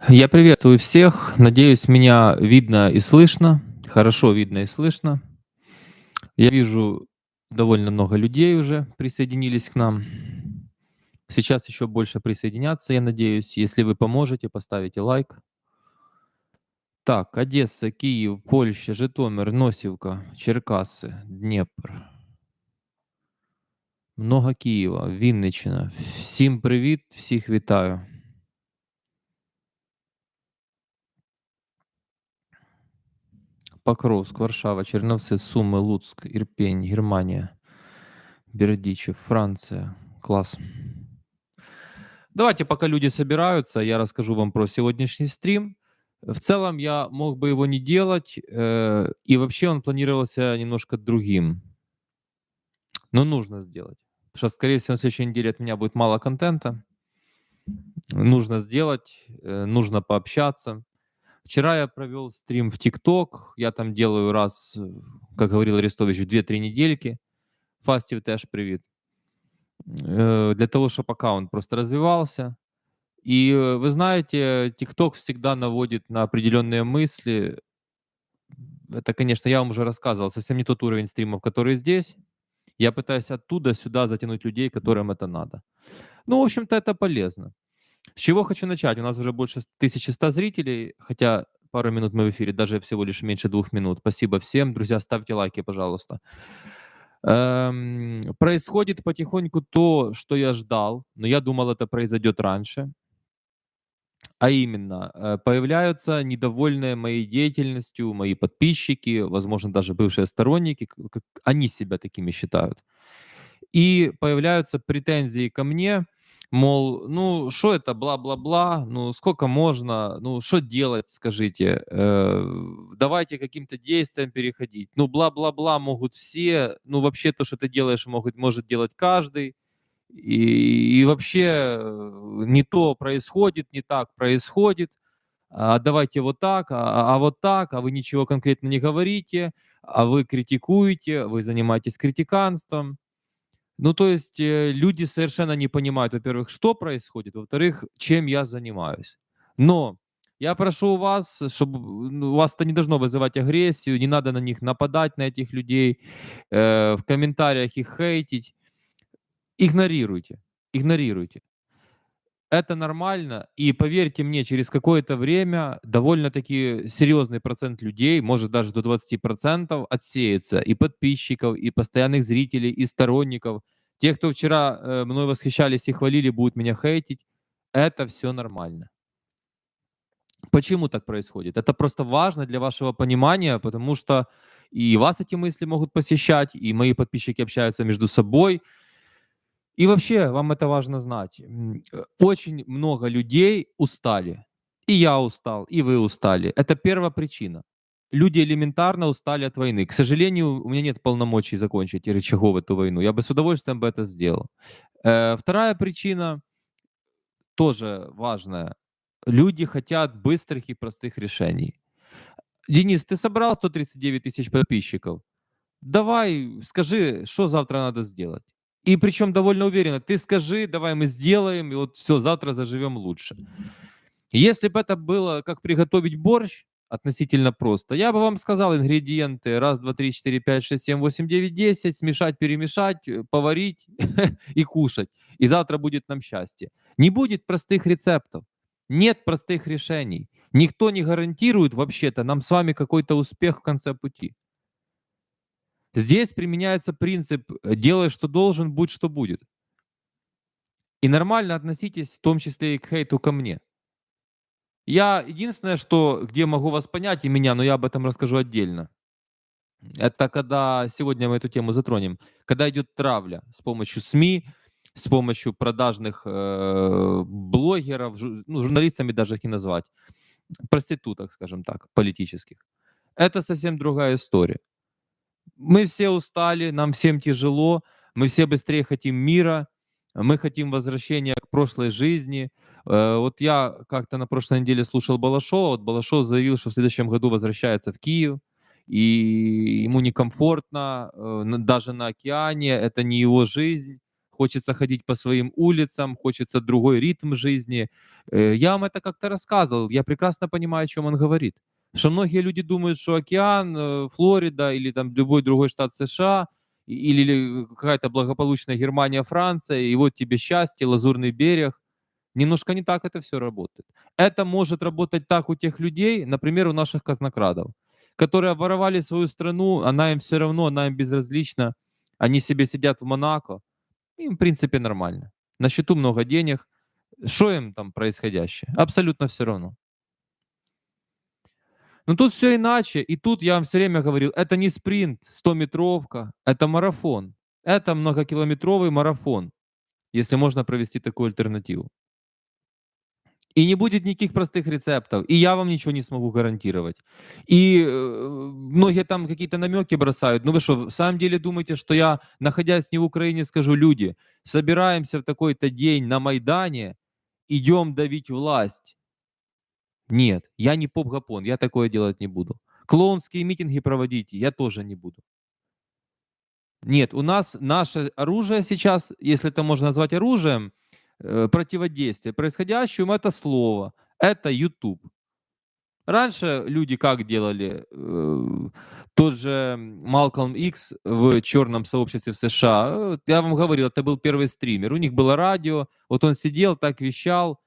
Я приветствую всех. Надеюсь, меня видно и слышно. Хорошо видно и слышно. Я вижу, довольно много людей уже присоединились к нам. Сейчас еще больше присоединятся, я надеюсь. Если вы поможете, поставите лайк. Так, Одесса, Киев, Польща, Житомир, Носівка, Черкаси, Дніпр. Много Києва, Вінниччина. Всім привіт, всіх вітаю. Покровск, Варшава, Черновцы, Сумы, Луцк, Ирпень, Германия, Бердичев, Франция. Класс. Давайте, пока люди собираются, я расскажу вам про сегодняшний стрим. В целом я мог бы его не делать, и вообще он планировался немножко другим, но нужно сделать. Потому что, скорее всего, на следующей неделе от меня будет мало контента. Нужно сделать, нужно пообщаться. Вчера я провел стрим в ТикТок. Я там делаю раз, как говорил Арестович, 2-3 недельки. Фастів теж привет. Для того, чтобы аккаунт просто развивался. И вы знаете, ТикТок всегда наводит на определенные мысли. Это, конечно, я вам уже рассказывал, совсем не тот уровень стримов, который здесь. Я пытаюсь оттуда сюда затянуть людей, которым это надо. Ну, в общем-то, это полезно. С чего хочу начать? У нас уже больше 1100 зрителей, хотя пару минут мы в эфире, даже всего лишь меньше 2 минут. Спасибо всем. Друзья, ставьте лайки, пожалуйста. Происходит потихоньку то, что я ждал, но я думал, это произойдет раньше. А именно, появляются недовольные моей деятельностью мои подписчики, возможно, даже бывшие сторонники, как они себя такими считают. И появляются претензии ко мне, мол, ну, что это, бла-бла-бла, ну, сколько можно, ну, что делать, скажите, давайте к каким-то действиям переходить. Ну, бла-бла-бла могут все, ну, вообще то, что ты делаешь, может делать каждый. И вообще не то происходит, не так происходит. А давайте вот так, а вот так, а вы ничего конкретно не говорите, а вы критикуете, вы занимаетесь критиканством. Ну, то есть люди совершенно не понимают, во-первых, что происходит, во-вторых, чем я занимаюсь. Но я прошу вас, чтобы у вас это не должно вызывать агрессию, не надо на них нападать, на этих людей, в комментариях их хейтить. Игнорируйте, игнорируйте. Это нормально, и поверьте мне, через какое-то время довольно-таки серьезный процент людей, может даже до 20% отсеется, и подписчиков, и постоянных зрителей, и сторонников. Те, кто вчера мной восхищались и хвалили, будут меня хейтить. Это все нормально. Почему так происходит? Это просто важно для вашего понимания, потому что и вас эти мысли могут посещать, и мои подписчики общаются между собой. И вообще, вам это важно знать. Очень много людей устали. И я устал, и вы устали. Это первая причина. Люди элементарно устали от войны. К сожалению, у меня нет полномочий закончить и рычагов эту войну. Я бы с удовольствием бы это сделал. Вторая причина тоже важная. Люди хотят быстрых и простых решений. Денис, ты собрал 139 тысяч подписчиков? Давай, скажи, что завтра надо сделать. И причем довольно уверенно. Ты скажи, давай мы сделаем, и вот все, завтра заживем лучше. Если бы это было как приготовить борщ, относительно просто, я бы вам сказал ингредиенты: раз, два, три, четыре, пять, шесть, семь, восемь, девять, 10, смешать, перемешать, поварить и кушать. И завтра будет нам счастье. Не будет простых рецептов, нет простых решений. Никто не гарантирует вообще-то нам с вами какой-то успех в конце пути. Здесь применяется принцип «делай, что должен, будь, что будет». И нормально относитесь, в том числе и к хейту ко мне. Я единственное, что где могу вас понять и меня, но я об этом расскажу отдельно. Это когда сегодня мы эту тему затронем, когда идет травля с помощью СМИ, с помощью продажных блогеров, ну, журналистами даже их не назвать, проституток, скажем так, политических. Это совсем другая история. Мы все устали, нам всем тяжело, мы все быстрее хотим мира, мы хотим возвращения к прошлой жизни. Вот я как-то на прошлой неделе слушал Балашова. Вот Балашов заявил, что в следующем году возвращается в Киев, и ему некомфортно, даже на океане, это не его жизнь. хочется ходить по своим улицам, хочется другой ритм жизни. Я вам это как-то рассказывал, я прекрасно понимаю, о чем он говорит. Что многие люди думают, что океан, Флорида или там любой другой штат США или какая-то благополучная Германия, Франция, и вот тебе счастье, лазурный берег. Немножко не так это все работает. Это может работать так у тех людей, например, у наших казнокрадов, которые воровали свою страну, она им все равно, она им безразлична. Они себе сидят в Монако, им, в принципе, нормально. На счету много денег. Что им там происходящее? Абсолютно все равно. Но тут все иначе. И тут я вам все время говорил, это не спринт, 100-метровка, это марафон. Это многокилометровый марафон, если можно провести такую альтернативу. И не будет никаких простых рецептов, и я вам ничего не смогу гарантировать. И многие там какие-то намеки бросают. Ну вы что, в самом деле думаете, что я, находясь не в Украине, скажу: люди, собираемся в такой-то день на Майдане, идем давить власть? Нет, я не поп-гапон, я такое делать не буду. Клоунские митинги проводить я тоже не буду. Нет, у нас наше оружие сейчас, если это можно назвать оружием, противодействия происходящему — это слово, это YouTube. Раньше люди как делали? Тот же Малкольм Икс в черном сообществе в США, я вам говорил, это был первый стример. У них было радио, вот он сидел, так вещал.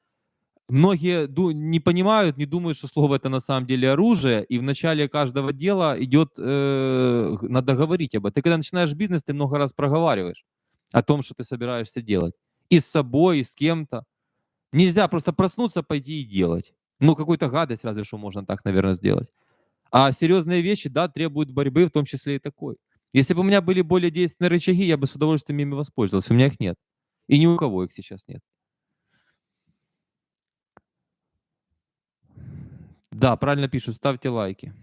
Многие не понимают, не думают, что слово это на самом деле оружие, и в начале каждого дела идет, надо говорить об этом. Ты когда начинаешь бизнес, ты много раз проговариваешь о том, что ты собираешься делать. И с собой, и с кем-то. Нельзя просто проснуться, пойти и делать. Ну, какую-то гадость разве что можно так, наверное, сделать. А серьезные вещи, да, требуют борьбы, в том числе и такой. Если бы у меня были более действенные рычаги, я бы с удовольствием ими воспользовался. У меня их нет. И ни у кого их сейчас нет. Да, правильно пишут, ставьте лайки.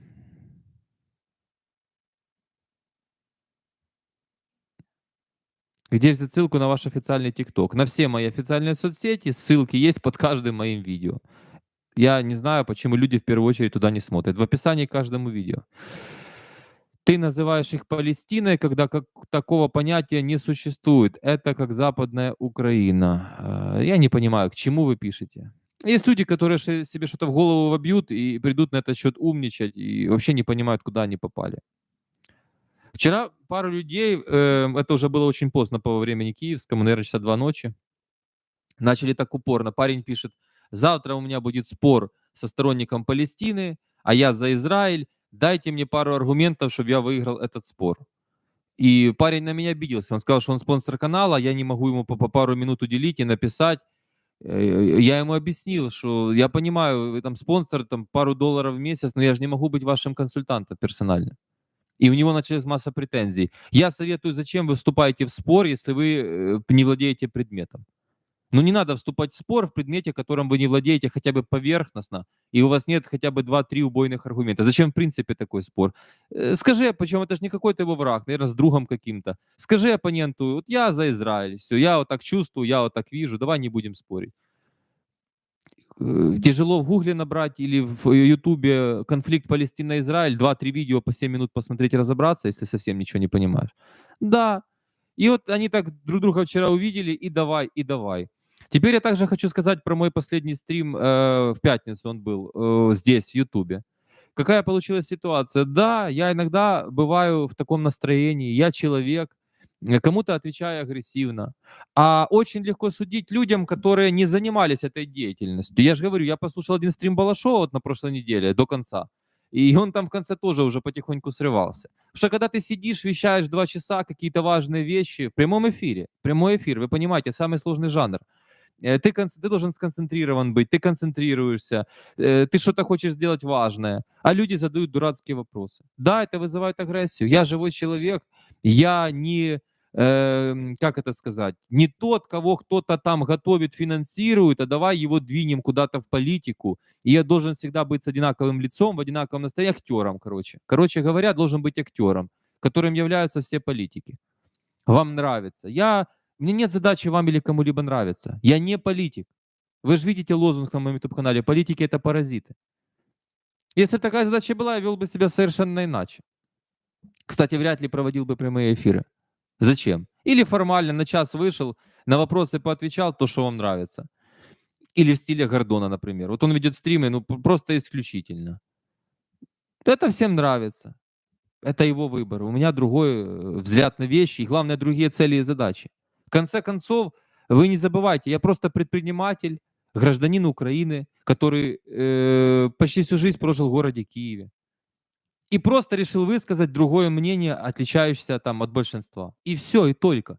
Где взять ссылку на ваш официальный ТикТок? На все мои официальные соцсети ссылки есть под каждым моим видео. Я не знаю, почему люди в первую очередь туда не смотрят. В описании к каждому видео. Ты называешь их Палестиной, когда как такого понятия не существует. Это как Западная Украина. Я не понимаю, к чему вы пишете. Есть люди, которые себе что-то в голову вобьют и придут на этот счет умничать и вообще не понимают, куда они попали. Вчера пару людей, это уже было очень поздно по времени киевскому, наверное, часа 2 ночи, начали так упорно. Парень пишет: завтра у меня будет спор со сторонником Палестины, а я за Израиль. Дайте мне пару аргументов, чтобы я выиграл этот спор. И парень на меня обиделся. Он сказал, что он спонсор канала, я не могу ему по пару минут уделить и написать. Я ему объяснил, что я понимаю, вы там спонсор, там пару долларов в месяц, но я же не могу быть вашим консультантом персонально. И у него началась масса претензий. Я советую, зачем вы вступаете в спор, если вы не владеете предметом. Ну, не надо вступать в спор в предмете, которым вы не владеете хотя бы поверхностно, и у вас нет хотя бы 2-3 убойных аргумента. Зачем, в принципе, такой спор? Скажи, причем это же не какой-то его враг, наверное, с другом каким-то. Скажи оппоненту: вот я за Израиль, все, я вот так чувствую, я вот так вижу, давай не будем спорить. Тяжело в Гугле набрать или в Ютубе конфликт Палестина-Израиль, 2-3 видео по 7 минут посмотреть, разобраться, если совсем ничего не понимаешь. Да. И вот они так друг друга вчера увидели, и давай, и давай. Теперь я также хочу сказать про мой последний стрим, в пятницу он был, здесь, в Ютубе. Какая получилась ситуация? Да, я иногда бываю в таком настроении, я человек, кому-то отвечаю агрессивно. А очень легко судить людям, которые не занимались этой деятельностью. Я же говорю, я послушал один стрим Балашова вот на прошлой неделе до конца. И он там в конце тоже уже потихоньку срывался. Потому что когда ты сидишь, вещаешь 2 часа какие-то важные вещи в прямом эфире, прямой эфир, вы понимаете, самый сложный жанр. Ты должен сконцентрирован быть, ты концентрируешься, ты что-то хочешь сделать важное, а люди задают дурацкие вопросы. Да, это вызывает агрессию. Я живой человек, я не, как это сказать, не тот, кого кто-то там готовит, финансирует, а давай его двинем куда-то в политику. И я должен всегда быть с одинаковым лицом, в одинаковом настроении, актером, короче. Короче говоря, должен быть актером, которым являются все политики. Вам нравится. Мне нет задачи вам или кому-либо нравиться. Я не политик. Вы же видите лозунг на моем YouTube-канале: политики — это паразиты. Если бы такая задача была, я вел бы себя совершенно иначе. Кстати, вряд ли проводил бы прямые эфиры. Зачем? Или формально на час вышел, на вопросы поотвечал, то, что вам нравится. Или в стиле Гордона, например. Вот он ведет стримы, ну, просто исключительно. Это всем нравится. Это его выбор. У меня другой взгляд на вещи и, главное, другие цели и задачи. В конце концов, вы не забывайте, я просто предприниматель, гражданин Украины, который почти всю жизнь прожил в городе Киеве. И просто решил высказать другое мнение, отличающееся там от большинства. И все, и только.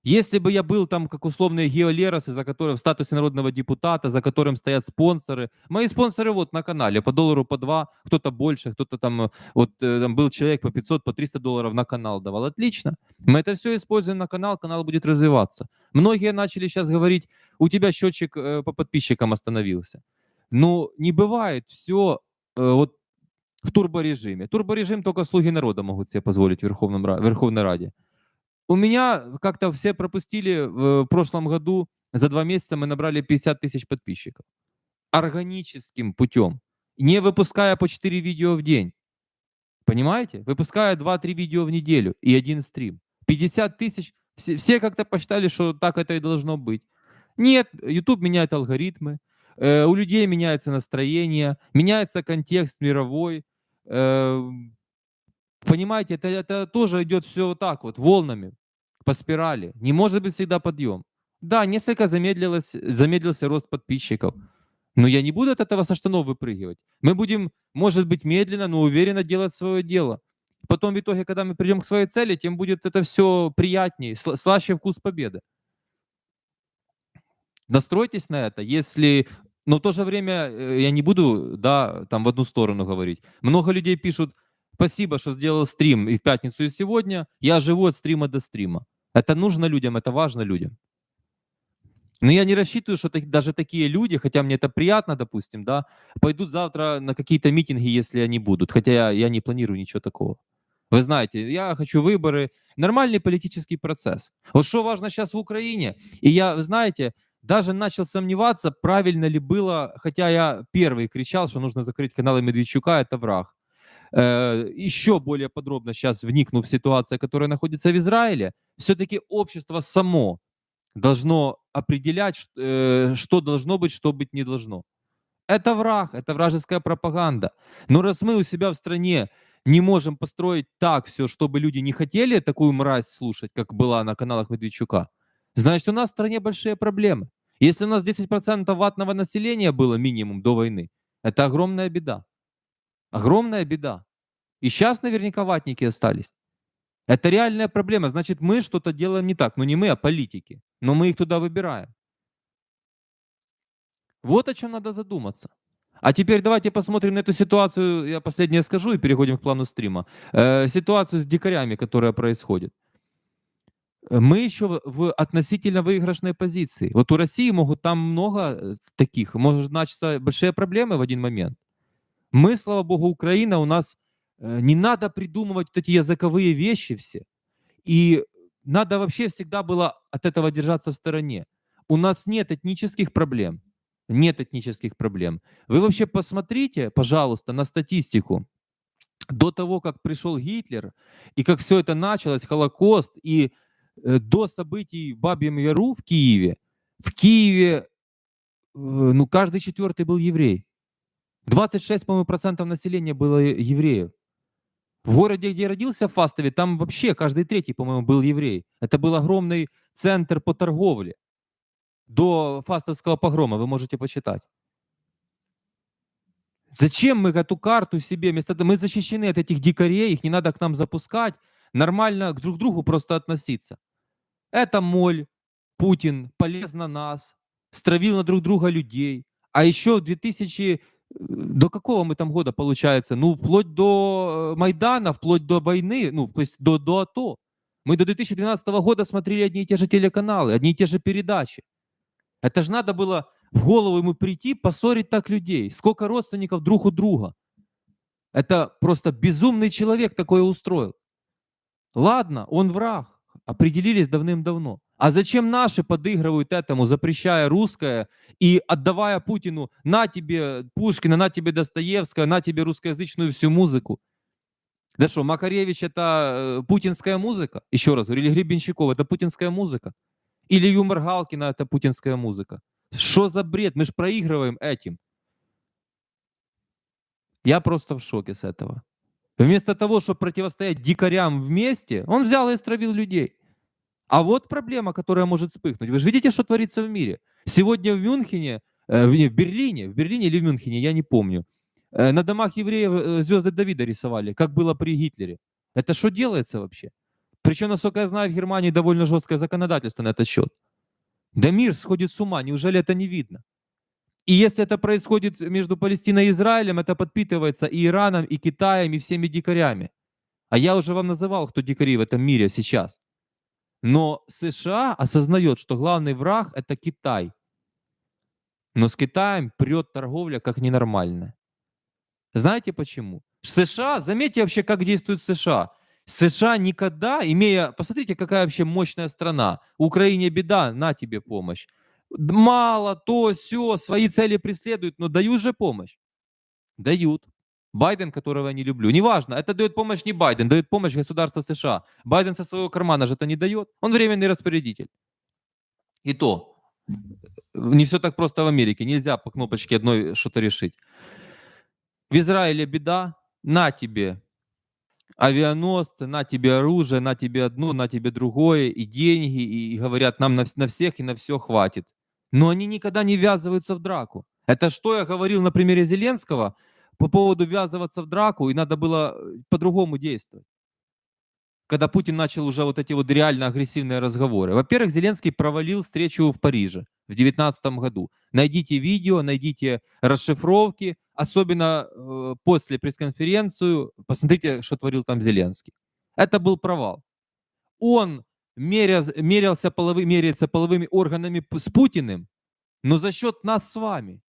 Если бы я был там, как условные Гео Леросы, за которым в статусе народного депутата, за которым стоят спонсоры. Мои спонсоры вот на канале, по доллару, по 2, кто-то больше, кто-то там, вот там был человек по 500, по 300 долларов на канал давал. Отлично. Мы это все используем на канал, канал будет развиваться. Многие начали сейчас говорить, у тебя счетчик по подписчикам остановился. Ну, не бывает все вот в турборежиме. Турборежим только слуги народа могут себе позволить в Верховной Раде. У меня как-то все пропустили в прошлом году, за 2 месяца мы набрали 50 тысяч подписчиков. Органическим путем, не выпуская по 4 видео в день. Понимаете? Выпуская 2-3 видео в неделю и 1 стрим. 50 тысяч, все как-то посчитали, что так это и должно быть. Нет, YouTube меняет алгоритмы, у людей меняется настроение, меняется контекст мировой. Понимаете, это тоже идет все вот так вот, волнами, по спирали. Не может быть всегда подъем. Да, несколько замедлился рост подписчиков. Но я не буду от этого со штанов выпрыгивать. Мы будем, может быть, медленно, но уверенно делать свое дело. Потом в итоге, когда мы придем к своей цели, тем будет это все приятнее, слаще вкус победы. Настройтесь на это, если... Но в то же время я не буду, да, там в одну сторону говорить. Много людей пишут, спасибо, что сделал стрим и в пятницу, и сегодня. Я живу от стрима до стрима. Это нужно людям, это важно людям. Но я не рассчитываю, что даже такие люди, хотя мне это приятно, допустим, да, пойдут завтра на какие-то митинги, если они будут. Хотя я не планирую ничего такого. Вы знаете, я хочу выборы, нормальный политический процесс. Вот что важно сейчас в Украине, и я, вы знаете, даже начал сомневаться, правильно ли было, хотя я первый кричал, что нужно закрыть каналы Медведчука, это враг. Еще более подробно сейчас вникнув в ситуацию, которая находится в Израиле, все-таки общество само должно определять, что должно быть, что быть не должно. Это враг, это вражеская пропаганда. Но раз мы у себя в стране не можем построить так все, чтобы люди не хотели такую мразь слушать, как была на каналах Медведчука, значит, у нас в стране большие проблемы. Если у нас 10% ватного населения было минимум до войны, это огромная беда. Огромная беда. И сейчас наверняка ватники остались. Это реальная проблема. Значит, мы что-то делаем не так. Ну, не мы, а политики. Но мы их туда выбираем. Вот о чем надо задуматься. А теперь давайте посмотрим на эту ситуацию. Я последнее скажу и переходим к плану стрима. Ситуацию с дикарями, которая происходит. Мы еще в относительно выигрышной позиции. Вот у России могут там много таких, может начаться большие проблемы в один момент. Мы, слава богу, Украина, у нас не надо придумывать вот эти языковые вещи все. И надо вообще всегда было от этого держаться в стороне. У нас нет этнических проблем. Нет этнических проблем. Вы вообще посмотрите, пожалуйста, на статистику. До того, как пришел Гитлер, и как все это началось, Холокост, и до событий в Бабьем Яру в Киеве, ну, каждый четвертый был еврей. 26, по-моему, процентов населения было евреев. В городе, где я родился, в Фастове, там вообще каждый третий, по-моему, был еврей. Это был огромный центр по торговле. До фастовского погрома, вы можете почитать. Зачем мы эту карту себе, вместо того, мы защищены от этих дикарей, их не надо к нам запускать, нормально к друг другу просто относиться. Это моль, Путин полез на нас, стравил на друг друга людей. А еще в 2000, до какого мы там года, получается? Ну, вплоть до Майдана, вплоть до войны, ну, то есть до АТО. Мы до 2012 года смотрели одни и те же телеканалы, одни и те же передачи. Это же надо было в голову ему прийти, поссорить так людей. Сколько родственников друг у друга. Это просто безумный человек такое устроил. Ладно, он враг. Определились давным-давно. А зачем наши подыгрывают этому, запрещая русское и отдавая Путину на тебе Пушкина, на тебе Достоевского, на тебе русскоязычную всю музыку? Да что, Макаревич — это путинская музыка? Еще раз говорю, или Гребенщиков — это путинская музыка? Или юмор Галкина — это путинская музыка? Что за бред? Мы ж проигрываем этим. Я просто в шоке с этого. Вместо того, чтобы противостоять дикарям вместе, он взял и стравил людей. А вот проблема, которая может вспыхнуть. Вы же видите, что творится в мире. Сегодня в Мюнхене, в Берлине или в Мюнхене, я не помню, на домах евреев звезды Давида рисовали, как было при Гитлере. Это что делается вообще? Причем, насколько я знаю, в Германии довольно жесткое законодательство на этот счет. Да мир сходит с ума, неужели это не видно? И если это происходит между Палестиной и Израилем, это подпитывается и Ираном, и Китаем, и всеми дикарями. А я уже вам называл, кто дикари в этом мире сейчас. Но США осознает, что главный враг — это Китай. Но с Китаем прет торговля как ненормальная. Знаете почему? США, заметьте вообще, как действует США. США никогда, посмотрите, какая вообще мощная страна. Украине беда, на тебе помощь. Мало, то, все, свои цели преследуют, но дают же помощь. Дают. Байден, которого я не люблю. Неважно, это дает помощь не Байден, дает помощь государство США. Байден со своего кармана же это не дает. Он временный распорядитель. И то, не все так просто в Америке. Нельзя по кнопочке одной что-то решить. В Израиле беда, на тебе авианосцы, на тебе оружие, на тебе одно, на тебе другое, и деньги, и говорят, нам на всех и на все хватит. Но они никогда не ввязываются в драку. Это что я говорил на примере Зеленского по поводу ввязываться в драку, и надо было по-другому действовать. Когда Путин начал уже вот эти вот реально агрессивные разговоры. Во-первых, Зеленский провалил встречу в Париже в 2019 году. Найдите видео, найдите расшифровки, особенно после пресс-конференцию, посмотрите, что творил там Зеленский. Это был провал. Он меряется половыми органами с Путиным, но за счет нас с вами.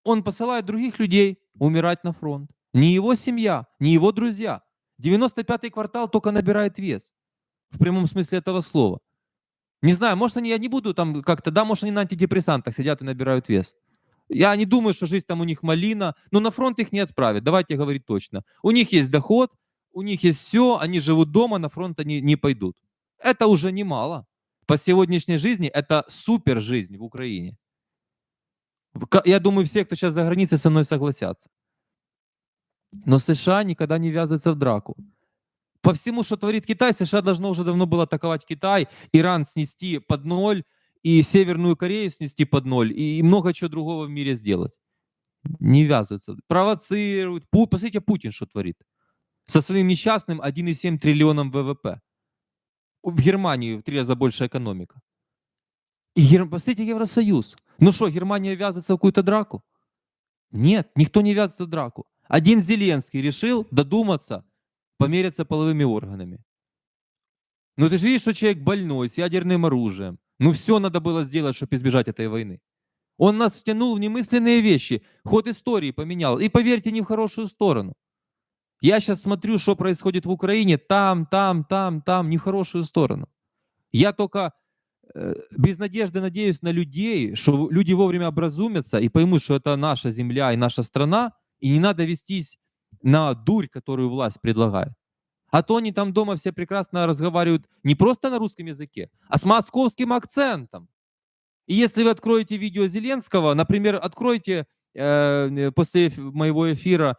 Он посылает других людей умирать на фронт. Не его семья, не его друзья. 95-й квартал только набирает вес. В прямом смысле этого слова. Не знаю, может, я не буду там как-то, да, может, они на антидепрессантах сидят и набирают вес. Я не думаю, что жизнь там у них малина, но на фронт их не отправят, давайте говорить точно. У них есть доход, у них есть все, они живут дома, на фронт они не пойдут. Это уже немало. По сегодняшней жизни это супер жизнь в Украине. Я думаю, все, кто сейчас за границей, со мной согласятся. Но США никогда не ввязываются в драку. По всему, что творит Китай, США должно уже давно было атаковать Китай, Иран снести под ноль, и Северную Корею снести под ноль, и много чего другого в мире сделать. Не ввязываются. Провоцируют. Посмотрите, Путин что творит. Со своим несчастным 1,7 триллионом ВВП. В Германии в 3 раза больше экономика. И посмотрите, Евросоюз. Ну что, Германия ввязывается в какую-то драку? Нет, никто не ввязывается в драку. Один Зеленский решил додуматься, помериться половыми органами. Ну ты же видишь, что человек больной, с ядерным оружием. Ну все надо было сделать, чтобы избежать этой войны. Он нас втянул в немысленные вещи, ход истории поменял. И поверьте, не в хорошую сторону. Я сейчас смотрю, что происходит в Украине, там, не в хорошую сторону. Я только без надежды надеюсь на людей, что люди вовремя образумятся и поймут, что это наша земля и наша страна, и не надо вестись на дурь, которую власть предлагает. А то они там дома все прекрасно разговаривают не просто на русском языке, а с московским акцентом. И если вы откроете видео Зеленского, например, откройте после моего эфира,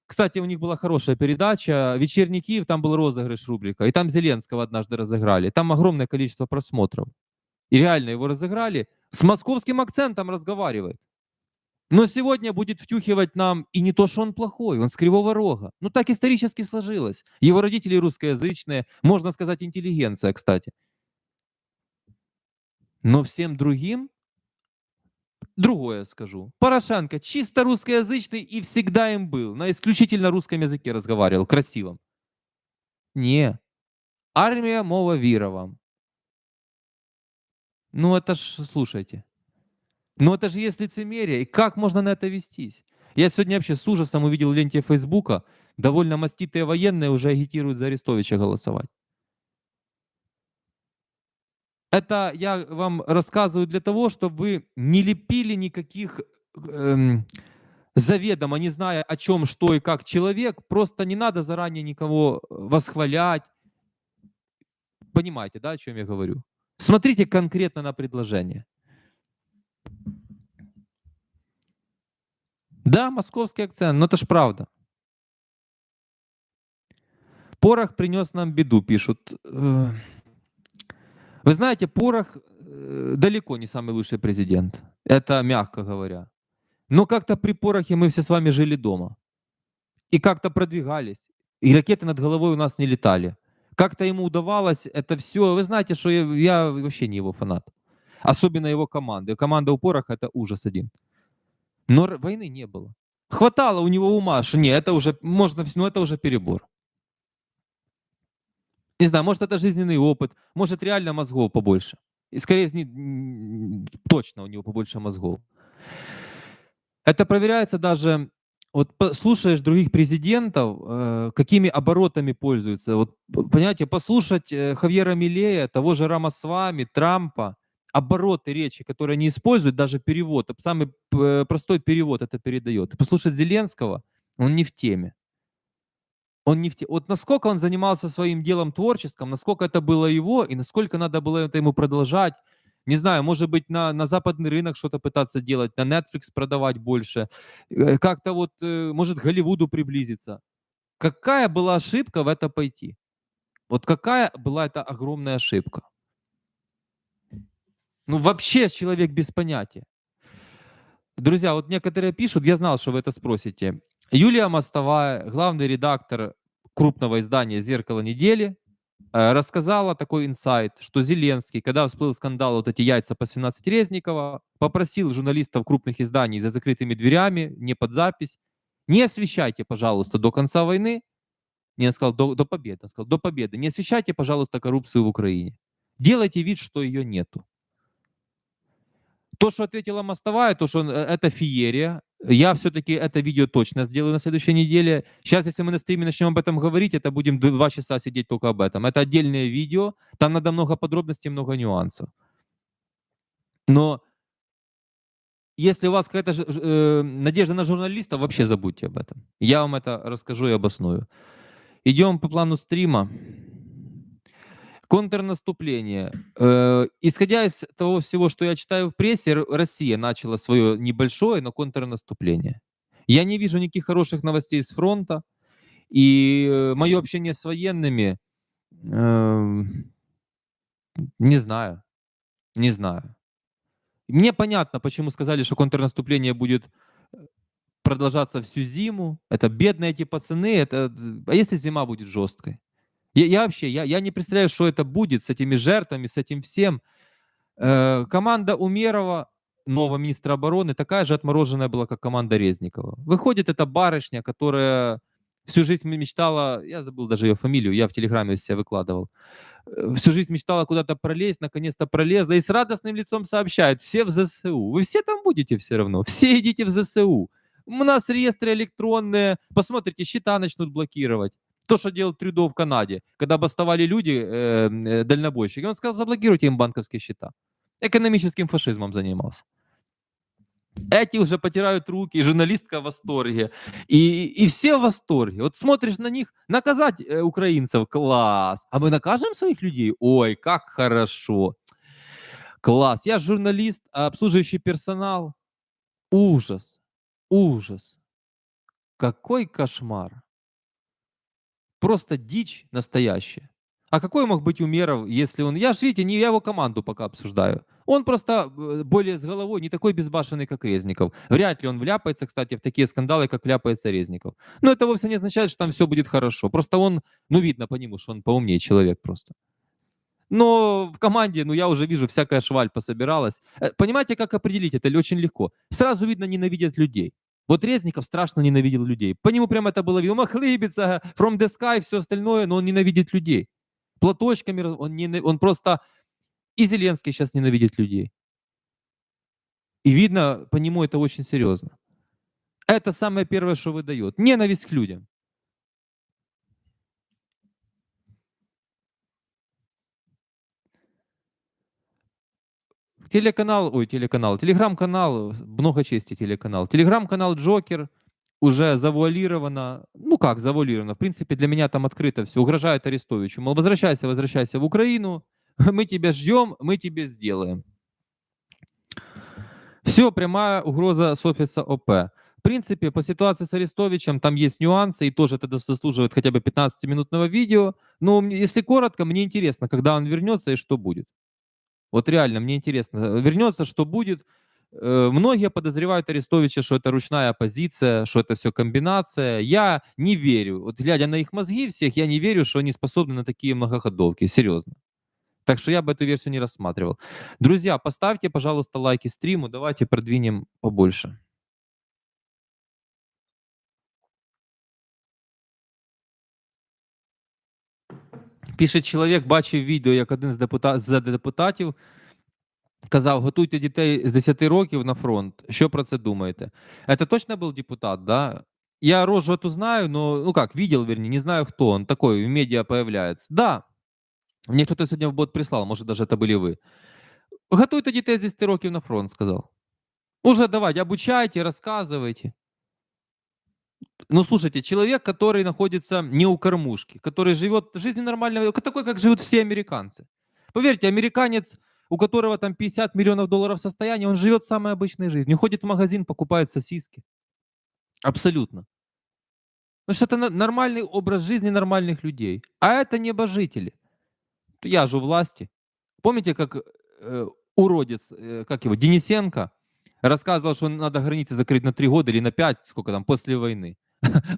кстати, у них была хорошая передача «Вечерний Киев», там был розыгрыш рубрика, и там Зеленского однажды разыграли. Там огромное количество просмотров. И реально его разыграли. С московским акцентом разговаривает. Но сегодня будет втюхивать нам и не то, что он плохой, он с Кривого Рога. Ну так исторически сложилось. Его родители русскоязычные, можно сказать, интеллигенция, кстати. Но всем другим другое скажу. Порошенко чисто русскоязычный и всегда им был. На исключительно русском языке разговаривал, красивом. Не. Армия мова вірова. Ну это ж, слушайте. Ну это же есть лицемерие. И как можно на это вестись? Я сегодня вообще с ужасом увидел в ленте Фейсбука, довольно маститые военные уже агитируют за Арестовича голосовать. Это я вам рассказываю для того, чтобы вы не лепили никаких заведомо не зная, о чем, что и как человек, просто не надо заранее никого восхвалять. Понимаете, да, о чем я говорю? Смотрите конкретно на предложение. Да, московский акцент, но это ж правда. Порох принес нам беду, пишут. Вы знаете, Порох далеко не самый лучший президент. Это мягко говоря. Но как-то при Порохе мы все с вами жили дома. И как-то продвигались. И ракеты над головой у нас не летали. Как-то ему удавалось это все. Вы знаете, что я вообще не его фанат. Особенно его команды. Команда у Пороха — это ужас один. Но войны не было. Хватало у него ума, что не, это уже можно, ну это уже перебор. Не знаю, может, это жизненный опыт, может, реально мозгов побольше. И, скорее, точно у него побольше мозгов. Это проверяется даже, вот слушаешь других президентов, какими оборотами пользуются. Вот, понимаете, послушать Хавьера Милея, того же Рамасвами, Трампа, обороты речи, которые они используют, даже перевод, самый простой перевод это передает. Послушать Зеленского, он не в теме. Он не в те... Вот насколько он занимался своим делом творческим, насколько это было его, и насколько надо было это ему продолжать. Не знаю, может быть, на западный рынок что-то пытаться делать, на Netflix продавать больше, как-то вот, может, к Голливуду приблизиться. Какая была ошибка в это пойти? Вот какая была эта огромная ошибка? Ну, вообще человек без понятия. Друзья, вот некоторые пишут, я знал, что вы это спросите. Юлия Мостовая, главный редактор крупного издания «Зеркало недели», рассказала такой инсайт, что Зеленский, когда всплыл скандал, вот эти яйца по 17 Резникова, попросил журналистов крупных изданий за закрытыми дверями, не под запись, не освещайте, пожалуйста, до конца войны, не, он сказал, до победы, он сказал, до победы, не освещайте, пожалуйста, коррупцию в Украине. Делайте вид, что ее нету. То, что ответила Мостовая, то, что это феерия. Я все-таки это видео точно сделаю на следующей неделе. Сейчас, если мы на стриме начнем об этом говорить, это будем 2 часа сидеть только об этом. Это отдельное видео, там надо много подробностей, много нюансов. Но если у вас какая-то надежда на журналиста, вообще забудьте об этом. Я вам это расскажу и обосную. Идем по плану стрима. Контрнаступление. Исходя из того всего, что я читаю в прессе, Россия начала свое небольшое, но контрнаступление. Я не вижу никаких хороших новостей с фронта, и мое общение с военными, не знаю, не знаю. Мне понятно, почему сказали, что контрнаступление будет продолжаться всю зиму. Это бедные эти пацаны. А если зима будет жесткой? Я вообще, я не представляю, что это будет с этими жертвами, с этим всем. Команда Умерова, нового министра обороны, такая же отмороженная была, как команда Резникова. Выходит, эта барышня, которая всю жизнь мечтала, я забыл даже ее фамилию, я в Телеграме себя выкладывал, всю жизнь мечтала куда-то пролезть, наконец-то пролезла и с радостным лицом сообщает: все в ЗСУ. Вы все там будете все равно, все идите в ЗСУ. У нас реестры электронные, посмотрите, счета начнут блокировать. То, что делал Трюдо в Канаде, когда бастовали люди, дальнобойщики. Он сказал, заблокируйте им банковские счета. Экономическим фашизмом занимался. Эти уже потирают руки, журналистка в восторге. И все в восторге. Вот смотришь на них, наказать украинцев, класс. А мы накажем своих людей? Ой, как хорошо. Класс. Я журналист, а обслуживающий персонал. Ужас. Ужас. Какой кошмар. Просто дичь настоящая. А какой мог быть Умеров, если он... Я же, видите, не я его команду пока обсуждаю. Он просто более с головой, не такой безбашенный, как Резников. Вряд ли он вляпается, кстати, в такие скандалы, как вляпается Резников. Но это вовсе не означает, что там все будет хорошо. Просто он, ну, видно по нему, что он поумнее человек просто. Но в команде, ну, я уже вижу, всякая шваль пособиралась. Понимаете, как определить это? Очень легко. Сразу видно, ненавидят людей. Вот Резников страшно ненавидел людей. По нему прямо это было видно. Он хлыбится, from the sky, все остальное, но он ненавидит людей. Платочками, он просто... И Зеленский сейчас ненавидит людей. И видно, по нему это очень серьезно. Это самое первое, что выдает. Ненависть к людям. телеграм-канал, много чести телеканал. Телеграм-канал Джокер уже завуалировано, ну как завуалировано, в принципе, для меня там открыто все, угрожает Арестовичу, мол, возвращайся в Украину, мы тебя ждем, мы тебе сделаем. Все, прямая угроза с офиса ОП. В принципе, по ситуации с Арестовичем там есть нюансы, и тоже это заслуживает хотя бы 15-минутного видео. Но если коротко, мне интересно, когда он вернется и что будет. Вот реально, мне интересно, вернется, что будет. Многие подозревают Арестовича, что это ручная оппозиция, что это все комбинация. Я не верю. Вот глядя на их мозги всех, я не верю, что они способны на такие многоходовки. Серьезно. Так что я бы эту версию не рассматривал. Друзья, поставьте, пожалуйста, лайки стриму. Давайте продвинем побольше. Пише чоловік, бачив відео, як один з депутатів казав: готуйте дітей з 10 років на фронт. Що про це думаєте? Это точно был депутат, да? Я рожу эту знаю, но, ну как, видел, вернее, не знаю, кто он такой, в медиа появляется. Да, мне кто-то сегодня в бот прислал, может, даже это были вы. Готуйте дітей з 10 років на фронт, сказал. Уже давайте, обучайте, рассказывайте. Ну, слушайте, человек, который находится не у кормушки, который живет жизнью нормального, такой, как живут все американцы. Поверьте, американец, у которого там 50 миллионов долларов состояния, он живет самой обычной жизнью, ходит в магазин, покупает сосиски. Абсолютно. Потому что это нормальный образ жизни нормальных людей. А это небожители. Я же у власти. Помните, как уродец, как его, Денисенко, рассказывал, что надо границы закрыть на 3 года или на 5, сколько там, после войны.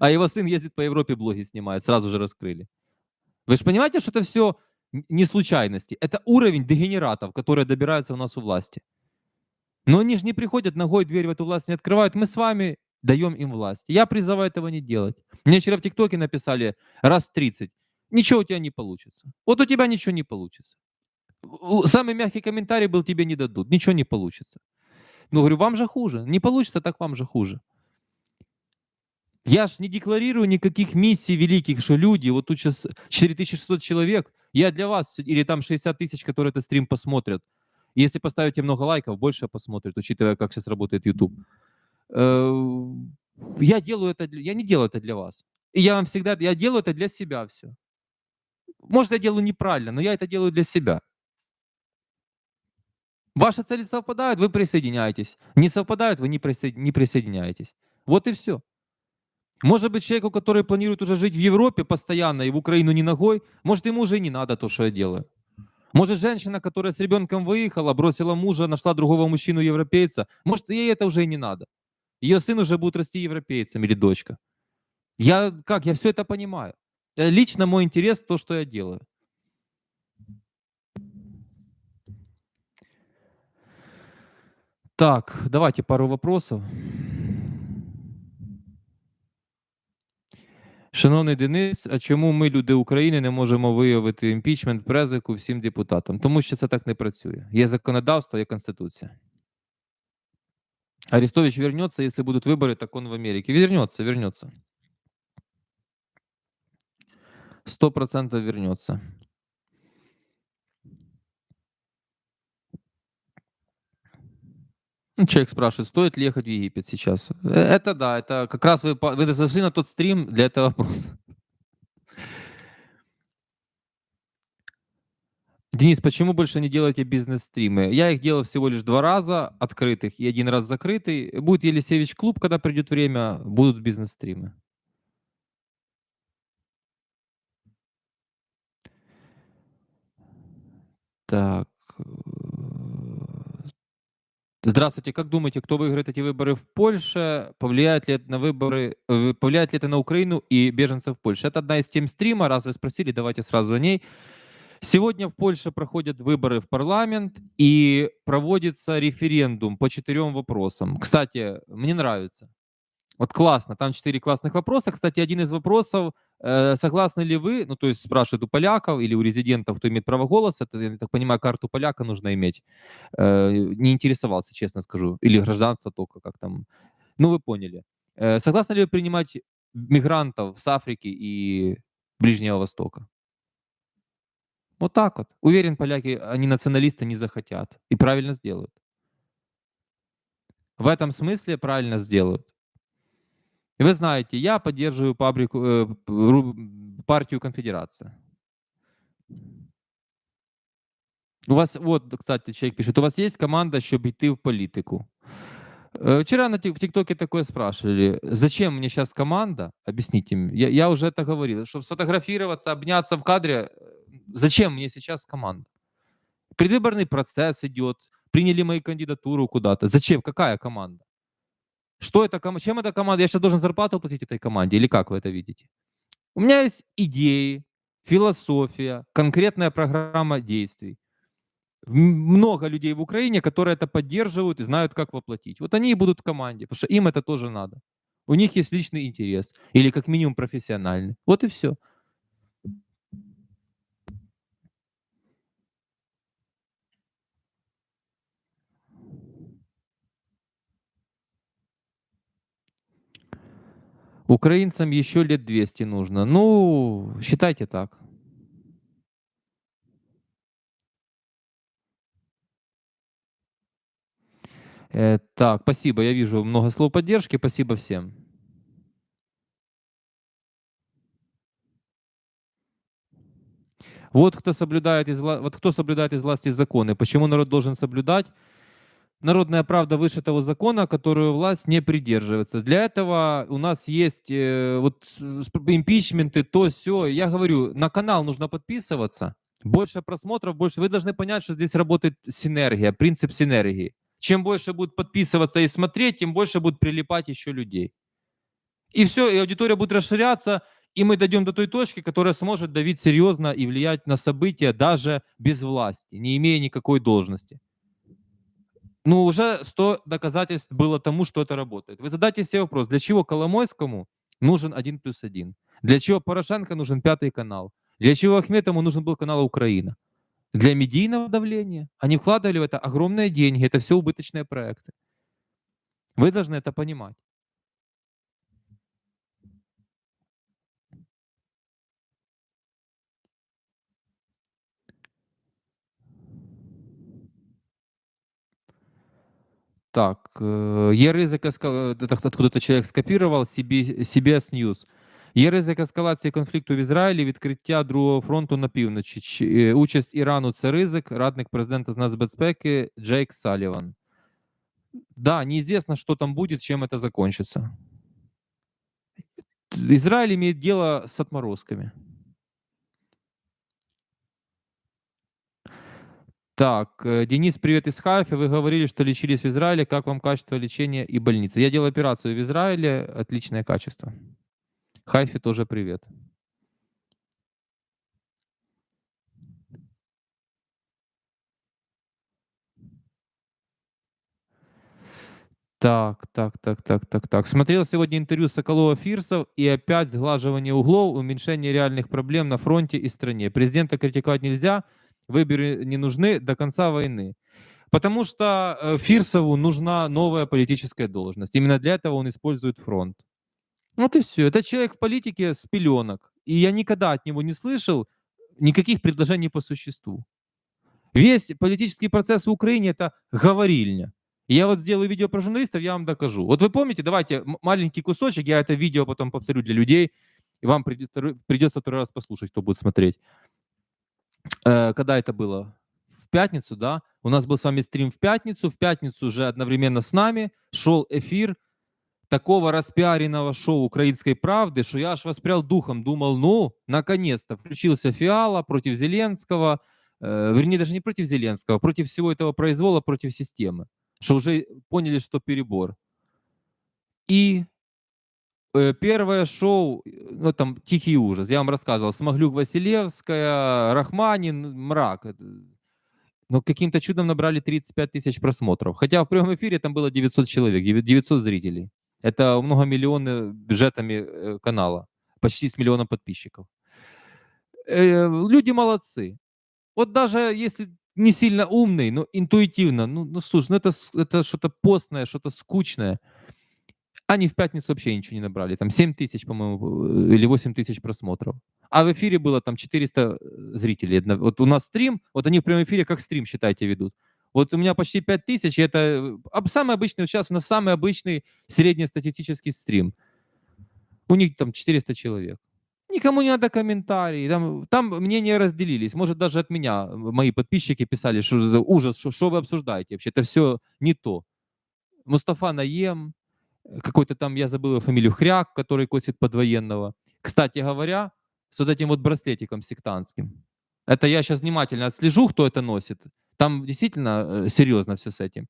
А его сын ездит по Европе, блоги снимает, сразу же раскрыли. Вы же понимаете, что это все не случайности? Это уровень дегенератов, которые добираются у нас у власти. Но они же не приходят ногой, дверь в эту власть не открывают. Мы с вами даем им власть. Я призываю этого не делать. Мне вчера в ТикТоке написали раз 30. Ничего у тебя не получится. Вот у тебя ничего не получится. Самый мягкий комментарий был: тебе не дадут. Ничего не получится. Ну, говорю, вам же хуже. Не получится, так вам же хуже. Я ж не декларирую никаких миссий великих, что люди, вот тут сейчас 4600 человек, я для вас, или там 60 тысяч, которые этот стрим посмотрят. Если поставите много лайков, больше посмотрят, учитывая, как сейчас работает YouTube. Я делаю это, я не делаю это для вас. И я вам всегда, я делаю это для себя все. Может, я делаю неправильно, но я это делаю для себя. Ваши цели совпадают, вы присоединяетесь. Не совпадают, вы не присоединяетесь. Вот и все. Может быть, человеку, который планирует уже жить в Европе постоянно и в Украину не ногой, может, ему уже не надо то, что я делаю. Может, женщина, которая с ребенком выехала, бросила мужа, нашла другого мужчину-европейца, может, ей это уже и не надо. Ее сын уже будет расти европейцем или дочка. Я все это понимаю. Лично мой интерес то, что я делаю. Так, давайте пару вопросов. Шановний Денис, а чому ми, люди України, не можемо виявити імпічмент Брезику всім депутатам? Тому що це так не працює. Є законодавство, є Конституція. Арестович вернется, если будут выборы, так он в Америке. Вернется. 100% вернется. Ну, человек спрашивает, стоит ли ехать в Египет сейчас? Это да, это как раз вы зашли на тот стрим для этого вопроса. Денис, почему больше не делаете бизнес-стримы? Я их делал всего лишь 2 раза открытых и 1 раз закрытый. Будет Елисеевич клуб, когда придет время, будут бизнес-стримы. Так. Здравствуйте. Как думаете, кто выиграет эти выборы в Польше? Повлияет ли это на выборы, повлияет ли это на Украину и беженцев в Польше? Это одна из тем стрима. Раз вы спросили, давайте сразу о ней. Сегодня в Польше проходят выборы в парламент и проводится референдум по 4 вопросам. Кстати, мне нравится. Вот классно, там 4 классных вопроса. Кстати, один из вопросов, согласны ли вы, ну, то есть спрашивают у поляков или у резидентов, кто имеет право голоса, это, я так понимаю, карту поляка нужно иметь. Не интересовался, честно скажу. Или гражданство только, как там. Ну, вы поняли. Согласны ли вы принимать мигрантов с Африки и Ближнего Востока? Вот так вот. Уверен, поляки, они националисты не захотят. И правильно сделают. В этом смысле правильно сделают. И вы знаете, я поддерживаю партию Конфедерация. У вас, вот, кстати, человек пишет, у вас есть команда, щоб йти в політику? Вчера в ТикТоке такое спрашивали, зачем мне сейчас команда? Объясните мне. Я уже это говорил, чтобы сфотографироваться, обняться в кадре. Зачем мне сейчас команда? Предвыборный процесс идет, приняли мою кандидатуру куда-то. Зачем? Какая команда? Что это, чем эта команда? Я сейчас должен зарплату платить этой команде или как вы это видите? У меня есть идеи, философия, конкретная программа действий. Много людей в Украине, которые это поддерживают и знают, как воплотить. Вот они и будут в команде, потому что им это тоже надо. У них есть личный интерес или как минимум профессиональный. Вот и все. Украинцам еще лет 200 нужно. Ну, считайте так. Так, спасибо. Я вижу много слов поддержки. Спасибо всем. Вот кто соблюдает из власти законы. Почему народ должен соблюдать? Народная правда выше того закона, которую власть не придерживается. Для этого у нас есть импичменты, то все. Я говорю, на канал нужно подписываться. Больше просмотров, больше. Вы должны понять, что здесь работает синергия, принцип синергии. Чем больше будут подписываться и смотреть, тем больше будет прилипать еще людей. И все, и аудитория будет расширяться, и мы дойдем до той точки, которая сможет давить серьезно и влиять на события даже без власти, не имея никакой должности. Ну, уже 100 доказательств было тому, что это работает. Вы задайте себе вопрос, для чего Коломойскому нужен 1+1? Для чего Порошенко нужен пятый канал? Для чего Ахметову нужен был канал «Украина»? Для медийного давления. Они вкладывали в это огромные деньги, это все убыточные проекты. Вы должны это понимать. Так, є ризик это откуда-то человек скопировал, CBS News. Є ризик ескалації конфлікту в Ізраїлі, відкриття другого фронту на півночі. Участь Ірану – це ризик, радник президента з нацбезпеки Джейк Саліван. Да, неизвестно, что там будет, чем это закончится. Израиль имеет дело с отморозками. Так, Денис, привет из Хайфа. Вы говорили, что лечились в Израиле. Как вам качество лечения и больницы? Я делал операцию в Израиле. Отличное качество. Хайфе тоже привет. Так. Смотрел сегодня интервью Соколова-Фирсов, и опять сглаживание углов, уменьшение реальных проблем на фронте и стране. Президента критиковать нельзя, выборы не нужны до конца войны. Потому что Фирсову нужна новая политическая должность. Именно для этого он использует фронт. Вот и все. Это человек в политике с пеленок. И я никогда от него не слышал никаких предложений по существу. Весь политический процесс в Украине — это говорильня. Я вот сделаю видео про журналистов, я вам докажу. Вот вы помните, давайте маленький кусочек, я это видео потом повторю для людей, и вам придется второй раз послушать, кто будет смотреть. Когда это было? В пятницу, да? У нас был с вами стрим в пятницу уже одновременно с нами шел эфир такого распиаренного шоу «Украинской правды», что я аж воспрял духом, думал, ну, наконец-то, включился Фиала против Зеленского, вернее, даже не против Зеленского, против всего этого произвола, против системы, что уже поняли, что перебор. И первое шоу, ну, там, «Тихий ужас», я вам рассказывал, Смаглюк-Василевская, Рахманин, мрак. Но каким-то чудом набрали 35 тысяч просмотров. Хотя в прямом эфире там было 900 человек, 900 зрителей. Это многомиллионные бюджетами канала, почти с миллионом подписчиков. Люди молодцы. Вот даже если не сильно умный, но интуитивно, ну слушай, ну это что-то постное, что-то скучное. Они в пятницу вообще ничего не набрали. Там 7 тысяч, по-моему, или 8 тысяч просмотров. а в эфире было там 400 зрителей. Вот у нас стрим, вот они в прямом эфире как стрим, считайте, ведут. Вот у меня почти 5000, и это самый обычный, сейчас у нас самый обычный среднестатистический стрим. У них там 400 человек. Никому не надо комментарии, там мнения разделились. Может, даже от меня мои подписчики писали, что за ужас, что вы обсуждаете вообще, это все не то. Мустафа Наем, какой-то там, я забыл его фамилию, Хряк, который косит под военного. Кстати говоря, с вот этим вот браслетиком сектантским. Это я сейчас внимательно отслежу, кто это носит. Там действительно серьезно все с этим.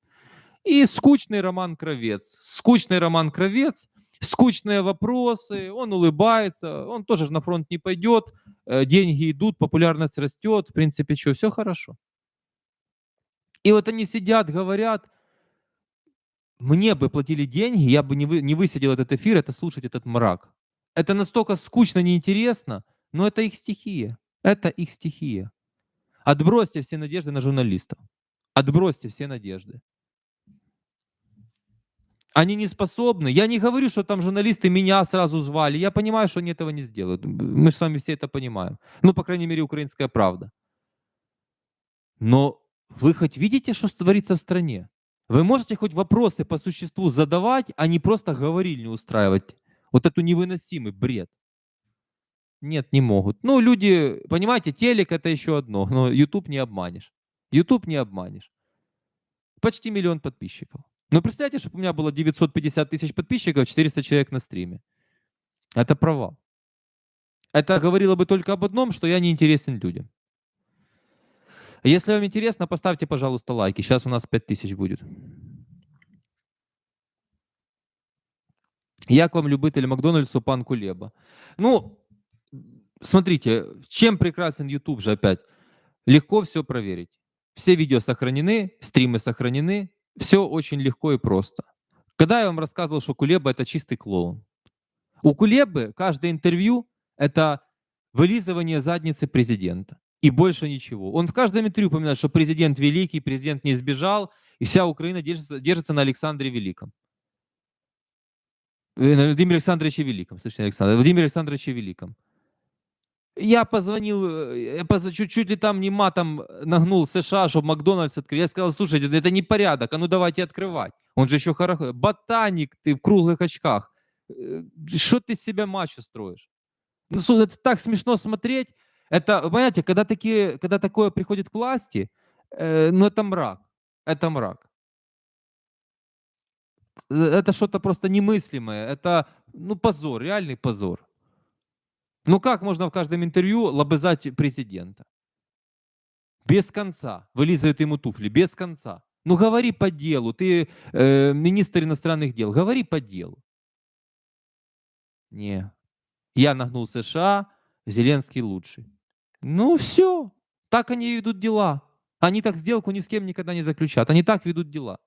И скучный Роман Кравец. Скучный Роман Кравец, скучные вопросы, он улыбается, он тоже же на фронт не пойдет, деньги идут, популярность растет, в принципе, что, все хорошо. И вот они сидят, говорят, мне бы платили деньги, я бы не высидел этот эфир, это слушать этот мрак. Это настолько скучно, неинтересно, но это их стихия. Это их стихия. Отбросьте все надежды на журналистов. Отбросьте все надежды. Они не способны. Я не говорю, что там журналисты меня сразу звали. Я понимаю, что они этого не сделают. Мы с вами все это понимаем. Ну, по крайней мере, «Украинская правда». Но вы хоть видите, что творится в стране? Вы можете хоть вопросы по существу задавать, а не просто говорильню устраивать? Вот эту невыносимый бред. Нет, не могут. Ну, люди, понимаете, телек — это еще одно, но YouTube не обманешь. YouTube не обманешь. Почти 1 000 000 подписчиков. Ну, представьте, чтобы у меня было 950 тысяч подписчиков, 400 человек на стриме. Это провал. Это говорило бы только об одном, что я не интересен людям. Если вам интересно, поставьте, пожалуйста, лайки. Сейчас у нас 5000 будет. Як вам любитель Макдональдсу пан Кулеба? Ну, смотрите, чем прекрасен YouTube же опять? Легко все проверить. Все видео сохранены, стримы сохранены. Все очень легко и просто. Когда я вам рассказывал, что Кулеба — это чистый клоун. У Кулебы каждое интервью — это вылизывание задницы президента. И больше ничего. Он в каждом интервью упоминает, что президент великий, президент не сбежал, и вся Украина держится на Александре Великом. На Владимире Александровиче Великом. Слышите, Александр? Владимире Александровиче Великом. Я позвонил, чуть ли там не матом нагнул США, чтобы Макдональдс открыть. Я сказал, слушайте, это не порядок, а ну давайте открывать. Он же еще хорошо. Ботаник ты в круглых очках. Что ты из себя мачо строишь? Ну, это так смешно смотреть. Это, понимаете, когда такое приходит к власти, ну это мрак. Это мрак. Это что-то просто немыслимое. Это, ну, позор, реальный позор. Ну как можно в каждом интервью лобызать президента? Без конца. Вылизывает ему туфли. Без конца. Ну говори по делу. Ты министр иностранных дел. Говори по делу. Не. Я нагнул США, Зеленский лучший. Ну все. Так они и ведут дела. Они так сделку ни с кем никогда не заключат. Они так ведут дела.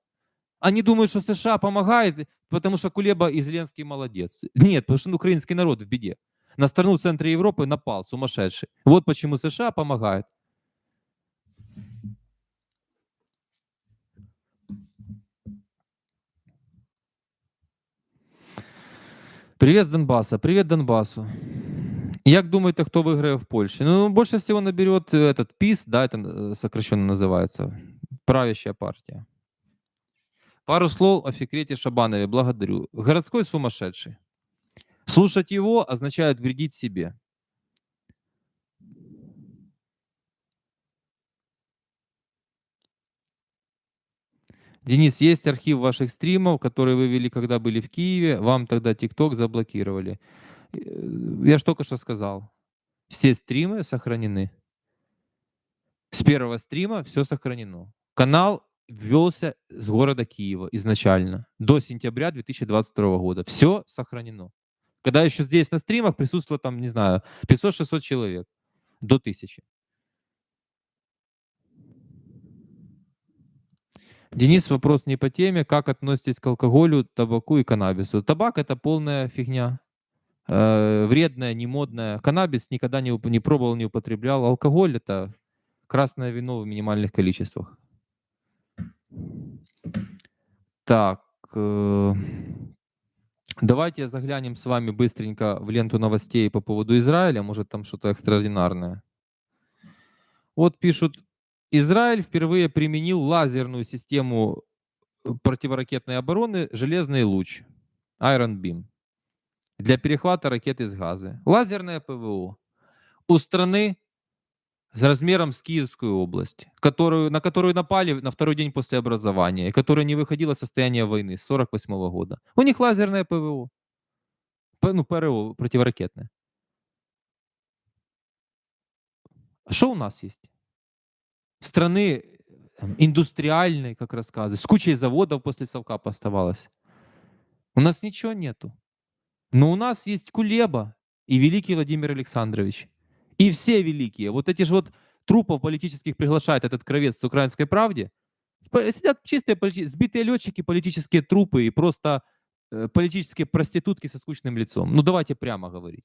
Они думают, что США помогает, потому что Кулеба и Зеленский молодец. Нет, потому что украинский народ в беде. На страну в центре Европы напал сумасшедший. Вот почему США помогает. Привет с Донбасса. Привет Донбассу. Як думаете, кто выиграет в Польше? Ну, больше всего наберет этот ПИС, да, это сокращенно называется, правящая партия. Пару слов о Фикрете Шабанове. Благодарю. Городской сумасшедший. Слушать его означает вредить себе. Денис, есть архив ваших стримов, которые вы вели, когда были в Киеве. Вам тогда ТикТок заблокировали. Я же только что сказал. Все стримы сохранены. С первого стрима все сохранено. Канал ввелся с города Киева изначально. До сентября 2022 года. Все сохранено. Когда еще здесь на стримах присутствовало там, не знаю, 500-600 человек. До 1000. Денис, вопрос не по теме. Как относитесь к алкоголю, табаку и каннабису? Табак — это полная фигня. Вредная, не модная. Каннабис никогда не пробовал, не употреблял. Алкоголь — это красное вино в минимальных количествах. Так. Давайте заглянем с вами быстренько в ленту новостей по поводу Израиля. Может, там что-то экстраординарное. Вот пишут, Израиль впервые применил лазерную систему противоракетной обороны «Железный луч» Iron Beam для перехвата ракет из Газы. Лазерное ПВО у страны с размером с Киевскую область, на которую напали на второй день после образования, и которая не выходила из состояния войны с 1948 года. У них лазерное ПВО, ну, ПРО противоракетное. А что у нас есть? Страны индустриальной, как рассказывают, с кучей заводов после совка оставалось. У нас ничего нету. Но у нас есть Кулеба и великий Владимир Александрович. И все великие. Вот эти же вот трупов политических приглашает этот кровец с «Украинской правде». Сидят чистые сбитые летчики, политические трупы и просто политические проститутки со скучным лицом. Ну давайте прямо говорить.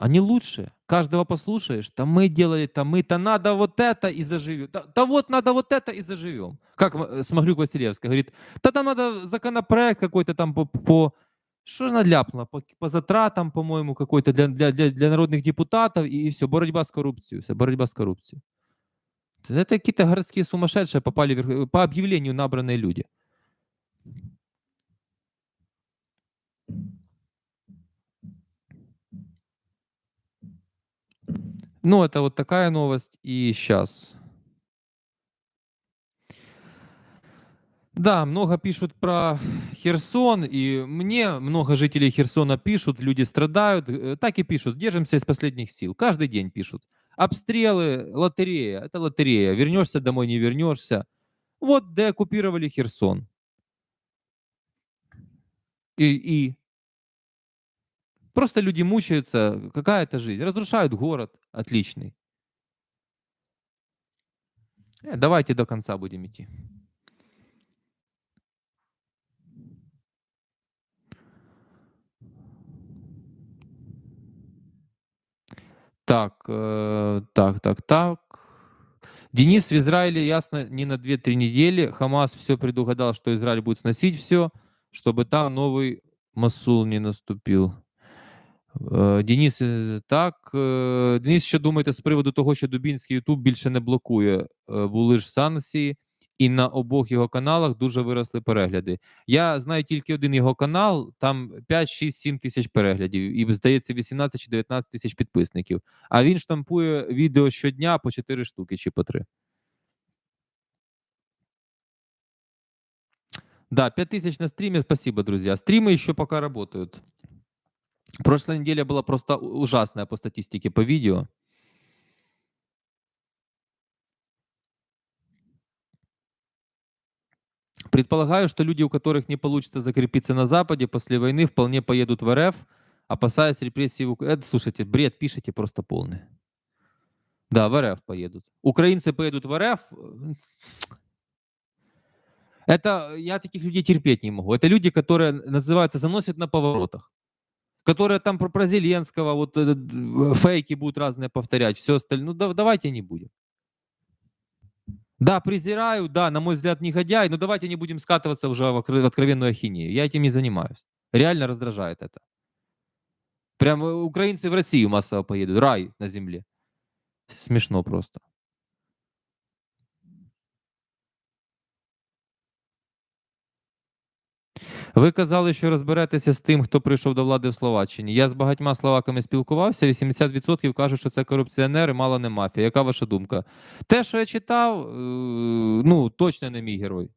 Они лучшие. Каждого послушаешь, там мы делали, там мы-то надо вот это и заживем. Да вот надо вот это и заживем. Как Смаглюк Василевская говорит, да там надо законопроект какой-то там что она ляпнула, по затратам, по-моему, какой-то для народных депутатов, и все, борьба с коррупцией. Все, борьба с коррупцией. Это какие-то городские сумасшедшие попали по объявлению набранные люди. Ну, это вот такая новость. И сейчас. Да, много пишут про Херсон, и мне много жителей Херсона пишут, люди страдают, так и пишут, держимся из последних сил, каждый день пишут. Обстрелы, лотерея, это лотерея, вернешься домой, не вернешься. Вот деоккупировали Херсон. И просто люди мучаются, какая это жизнь, разрушают город, отличный. Давайте до конца будем идти. Так, так. Денис в Израиле, ясно, не на 2-3 недели. Хамас все предугадал, что Израиль будет сносить все, чтобы там новый Масул не наступил. Денис, Денис ще думаєте з приводу того, що Дубінський Ютуб більше не блокує. Були ж санкції, і на обох його каналах дуже виросли перегляди. Я знаю тільки один його канал, там 5, 6, 7 тисяч переглядів, і, здається, 18 чи 19 тисяч підписників. А він штампує відео щодня по 4 штуки чи по 3. Да, 5000 на стриме, спасибо, друзья. Стримы еще пока работают. Прошлая неделя была просто ужасная по статистике по видео. Предполагаю, что люди, у которых не получится закрепиться на Западе, после войны вполне поедут в РФ, опасаясь репрессий. Это, слушайте, бред пишите просто полный. Да, в РФ поедут. Украинцы поедут в РФ. Это я таких людей терпеть не могу. Это люди, которые, называется, заносят на поворотах. Которые там про Зеленского, вот фейки будут разные повторять, все остальное. Ну давайте не будем. Да, презираю, да, на мой взгляд, негодяй, но давайте не будем скатываться уже в откровенную ахинею. Я этим не занимаюсь. Реально раздражает это. Прям украинцы в Россию массово поедут. Рай на земле. Смешно просто. Ви казали, що розберетеся з тим, хто прийшов до влади в Словаччині. Я з багатьма словаками спілкувався, 80% кажуть, що це корупціонери, мало не мафія. Яка ваша думка? Те, що я читав, ну, точно не мій герой.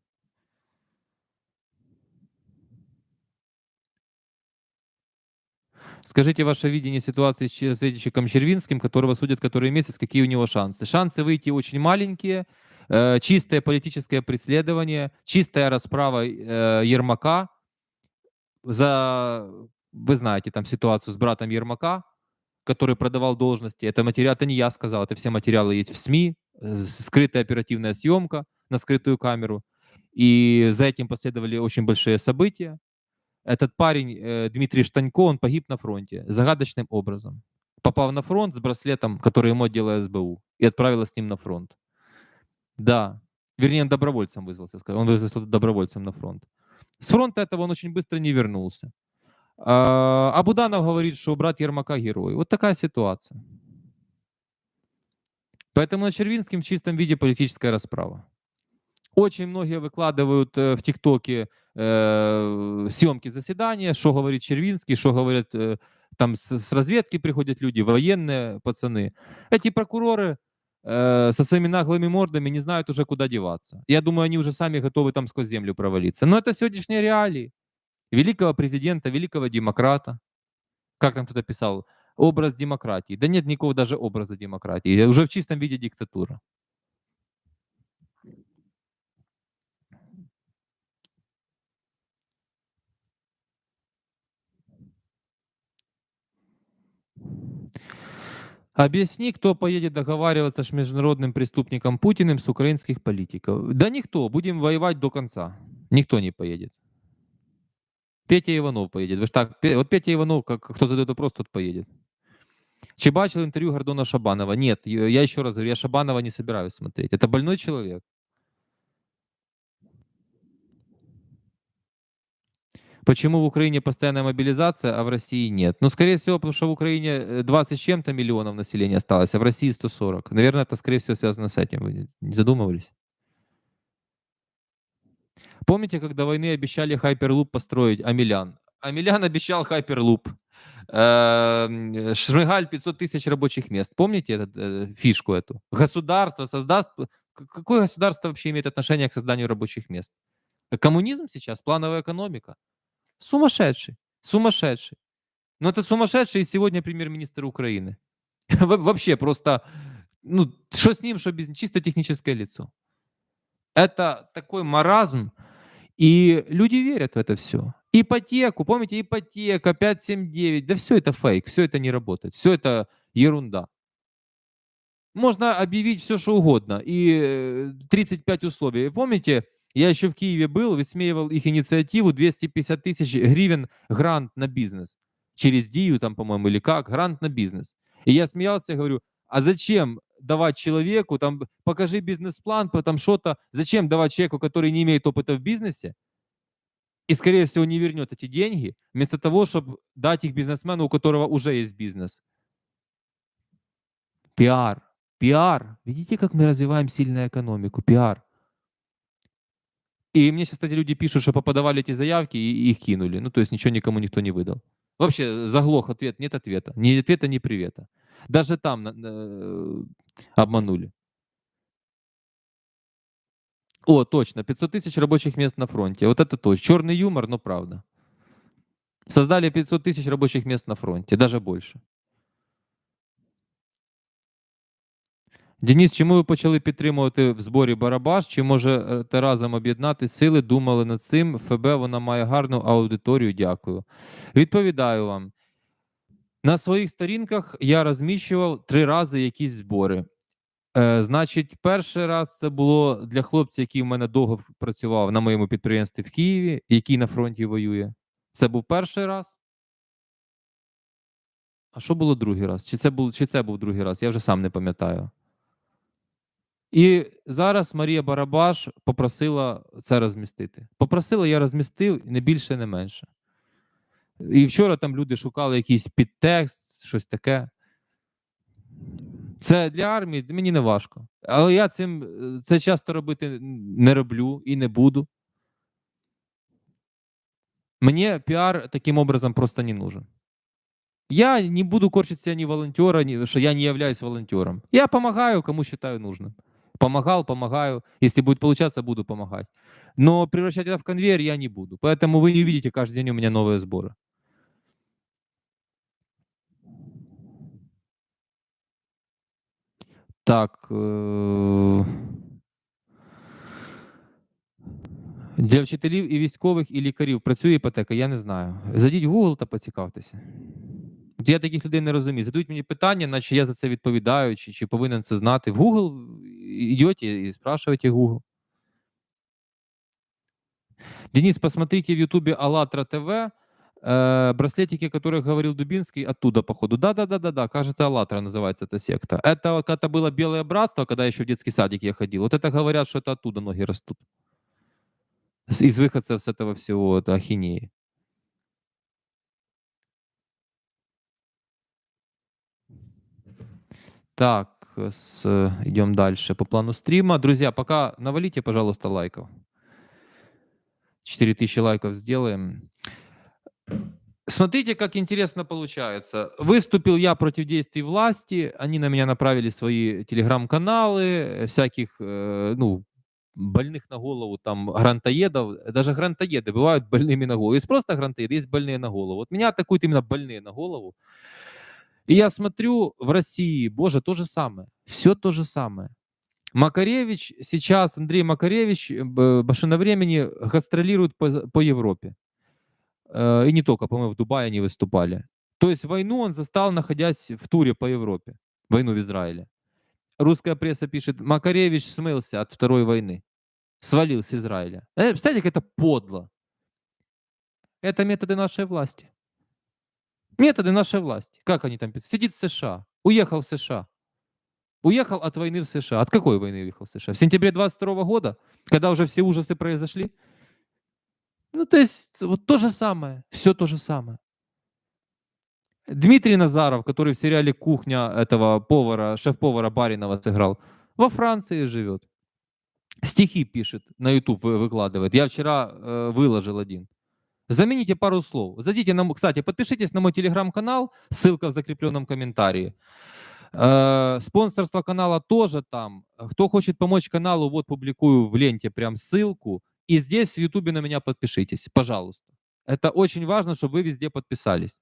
Скажите ваше видение ситуации с Светичем Червинским, которого судят который месяц, какие у него шансы? Шансы выйти очень маленькие, чистое политическое преследование, чистая расправа Ермака за, вы знаете, там ситуацию с братом Ермака, который продавал должности. Это материал, это не я сказал, это все материалы есть в СМИ, скрытая оперативная съемка на скрытую камеру. И за этим последовали очень большие события. Этот парень, Дмитрий Штанько, он погиб на фронте загадочным образом. Попал на фронт с браслетом, который ему отдела СБУ, и отправилась с ним на фронт. Да. Вернее, он добровольцем вызвался, он вызвался добровольцем на фронт. С фронта этого он очень быстро не вернулся. А Буданов говорит, что брат Ермака герой. Вот такая ситуация. Поэтому над Червинским в чистом виде политическая расправа. Очень многие выкладывают в ТикТоке съемки заседания, что говорит Червинский, что говорят там с разведки приходят люди, военные пацаны. Эти прокуроры со своими наглыми мордами не знают уже, куда деваться. Я думаю, они уже сами готовы там сквозь землю провалиться. Но это сегодняшние реалии великого президента, великого демократа. Как там кто-то писал, образ демократии. Да нет никакого даже образа демократии. Уже в чистом виде диктатура. Объясни, кто поедет договариваться с международным преступником Путиным с украинских политиков. Да никто. Будем воевать до конца. Никто не поедет. Петя Иванов поедет. Вы ж так, вот Петя Иванов, кто задает вопрос, тот поедет. Чи бачил интервью Гордона Шабанова? Нет, я еще раз говорю, я Шабанова не собираюсь смотреть. Это больной человек. Почему в Украине постоянная мобилизация, а в России нет? Ну, скорее всего, потому что в Украине 20 с чем-то миллионов населения осталось, а в России 140. Наверное, это, скорее всего, связано с этим. Вы не задумывались? Помните, как до войны обещали Hyperloop построить Амелян? Амелян обещал Hyperloop. Шмыгаль 500 тысяч рабочих мест. Помните фишку эту? Государство создаст... Какое государство вообще имеет отношение к созданию рабочих мест? Коммунизм сейчас? Плановая экономика? Сумасшедший. Сумасшедший. Но это сумасшедший и сегодня премьер-министр Украины. Вообще просто... Ну, что с ним, что без... Чисто техническое лицо. Это такой маразм, и люди верят в это все. Ипотеку, помните, ипотека 5,79, да все это фейк, все это не работает, все это ерунда. Можно объявить все, что угодно, и 35 условий. Помните, я еще в Киеве был, высмеивал их инициативу 250 тысяч гривен грант на бизнес. Через Дию там, по-моему, или как, грант на бизнес. И я смеялся, говорю, а зачем давать человеку, там, покажи бизнес-план, там что-то, зачем давать человеку, который не имеет опыта в бизнесе, и, скорее всего, не вернет эти деньги, вместо того, чтобы дать их бизнесмену, у которого уже есть бизнес. Пиар. Пиар. Видите, как мы развиваем сильную экономику? Пиар. И мне сейчас, кстати, люди пишут, что поподавали эти заявки и их кинули. Ну, то есть ничего никому никто не выдал. Вообще заглох ответ, нет ответа. Ни ответа, ни привета. Даже там обманули. О, точно, 500 тысяч рабочих мест на фронте. Вот это точно. Черный юмор, но правда. Создали 500 тысяч рабочих мест на фронте, даже больше. Денис, чому ви почали підтримувати в зборі Барабаш? Чи можете разом об'єднати сили, думали над цим? ФБ, вона має гарну аудиторію. Дякую. Відповідаю вам. На своїх сторінках я розміщував 3 рази якісь збори. Значить, перший раз це було для хлопця, який в мене довго працював на моєму підприємстві в Києві, який на фронті воює. Це був перший раз. А що було другий раз? Чи це був другий раз? Я вже сам не пам'ятаю. І зараз Марія Барабаш попросила це розмістити. Попросила, я розмістив, не більше, не менше. І вчора там люди шукали якийсь підтекст, щось таке. Це для армії мені не важко. Але я це часто робити не роблю і не буду. Мне пиар таким образом просто не нужен. Я не буду корчить себя ни волонтера, что я не являюсь волонтером. Я помогаю, кому считаю нужным. Помогал, помогаю. Если будет получаться, буду помогать. Но превращать это в конвейер я не буду. Поэтому вы не увидите каждый день у меня новые сборы. Так. Для вчителів і військових, і лікарів працює іпотека? Я не знаю. Зайдіть в Google та поцікавтеся. От я таких людей не розумію. Задають мені питання, наче я за це відповідаю, чи повинен це знати. В Google идете и спрашиваете Google. Денис, посмотрите в Ютубе АЛЛАТРА ТВ. Браслетики, о которых говорил Дубинский, оттуда, походу. Да, кажется, АЛЛАТРА называется эта секта. Это когда было Белое Братство, когда еще в детский садик я ходил. Вот это говорят, что это оттуда ноги растут. из выходцев с этого всего, это ахинеи. Так, идем дальше по плану стрима. Друзья, пока навалите, пожалуйста, лайков. 4000 лайков сделаем. Смотрите, как интересно получается. Выступил я против действий власти, они на меня направили свои телеграм-каналы, всяких, ну, больных на голову, там, грантоедов. Даже грантоеды бывают больными на голову. Есть просто грантоеды, есть больные на голову. Вот меня атакуют именно больные на голову. И я смотрю, в России, боже, то же самое. Все то же самое. Макаревич сейчас, Андрей Макаревич, машина времени, гастролирует по Европе. И не только, по-моему, в Дубае они выступали. То есть войну он застал, находясь в туре по Европе. Войну в Израиле. Русская пресса пишет, Макаревич смылся от второй войны. Свалил с Израиля. Представляете, как это подло. Это методы нашей власти. Методы нашей власти. Как они там пишут? Сидит в США. Уехал в США. Уехал от войны в США. От какой войны уехал в США? В сентябре 22 года? Когда уже все ужасы произошли? Ну, то есть, вот то же самое. Все то же самое. Дмитрий Назаров, который в сериале «Кухня» этого повара, шеф-повара Баринова сыграл, во Франции живет. Стихи пишет, на YouTube выкладывает. Я вчера выложил один. Замените пару слов. Зайдите на... Кстати, подпишитесь на мой телеграм-канал, ссылка в закрепленном комментарии. Спонсорство канала тоже там. Кто хочет помочь каналу, вот публикую в ленте прям ссылку. И здесь в Ютубе на меня подпишитесь, пожалуйста. Это очень важно, чтобы вы везде подписались.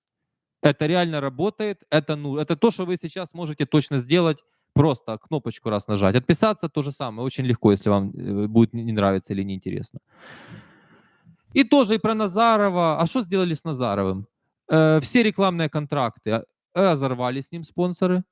Это реально работает, это то, что вы сейчас можете точно сделать, просто кнопочку раз нажать. Отписаться то же самое, очень легко, если вам будет не нравиться или неинтересно. И тоже и про Назарова. А что сделали с Назаровым? Все рекламные контракты разорвали с ним спонсоры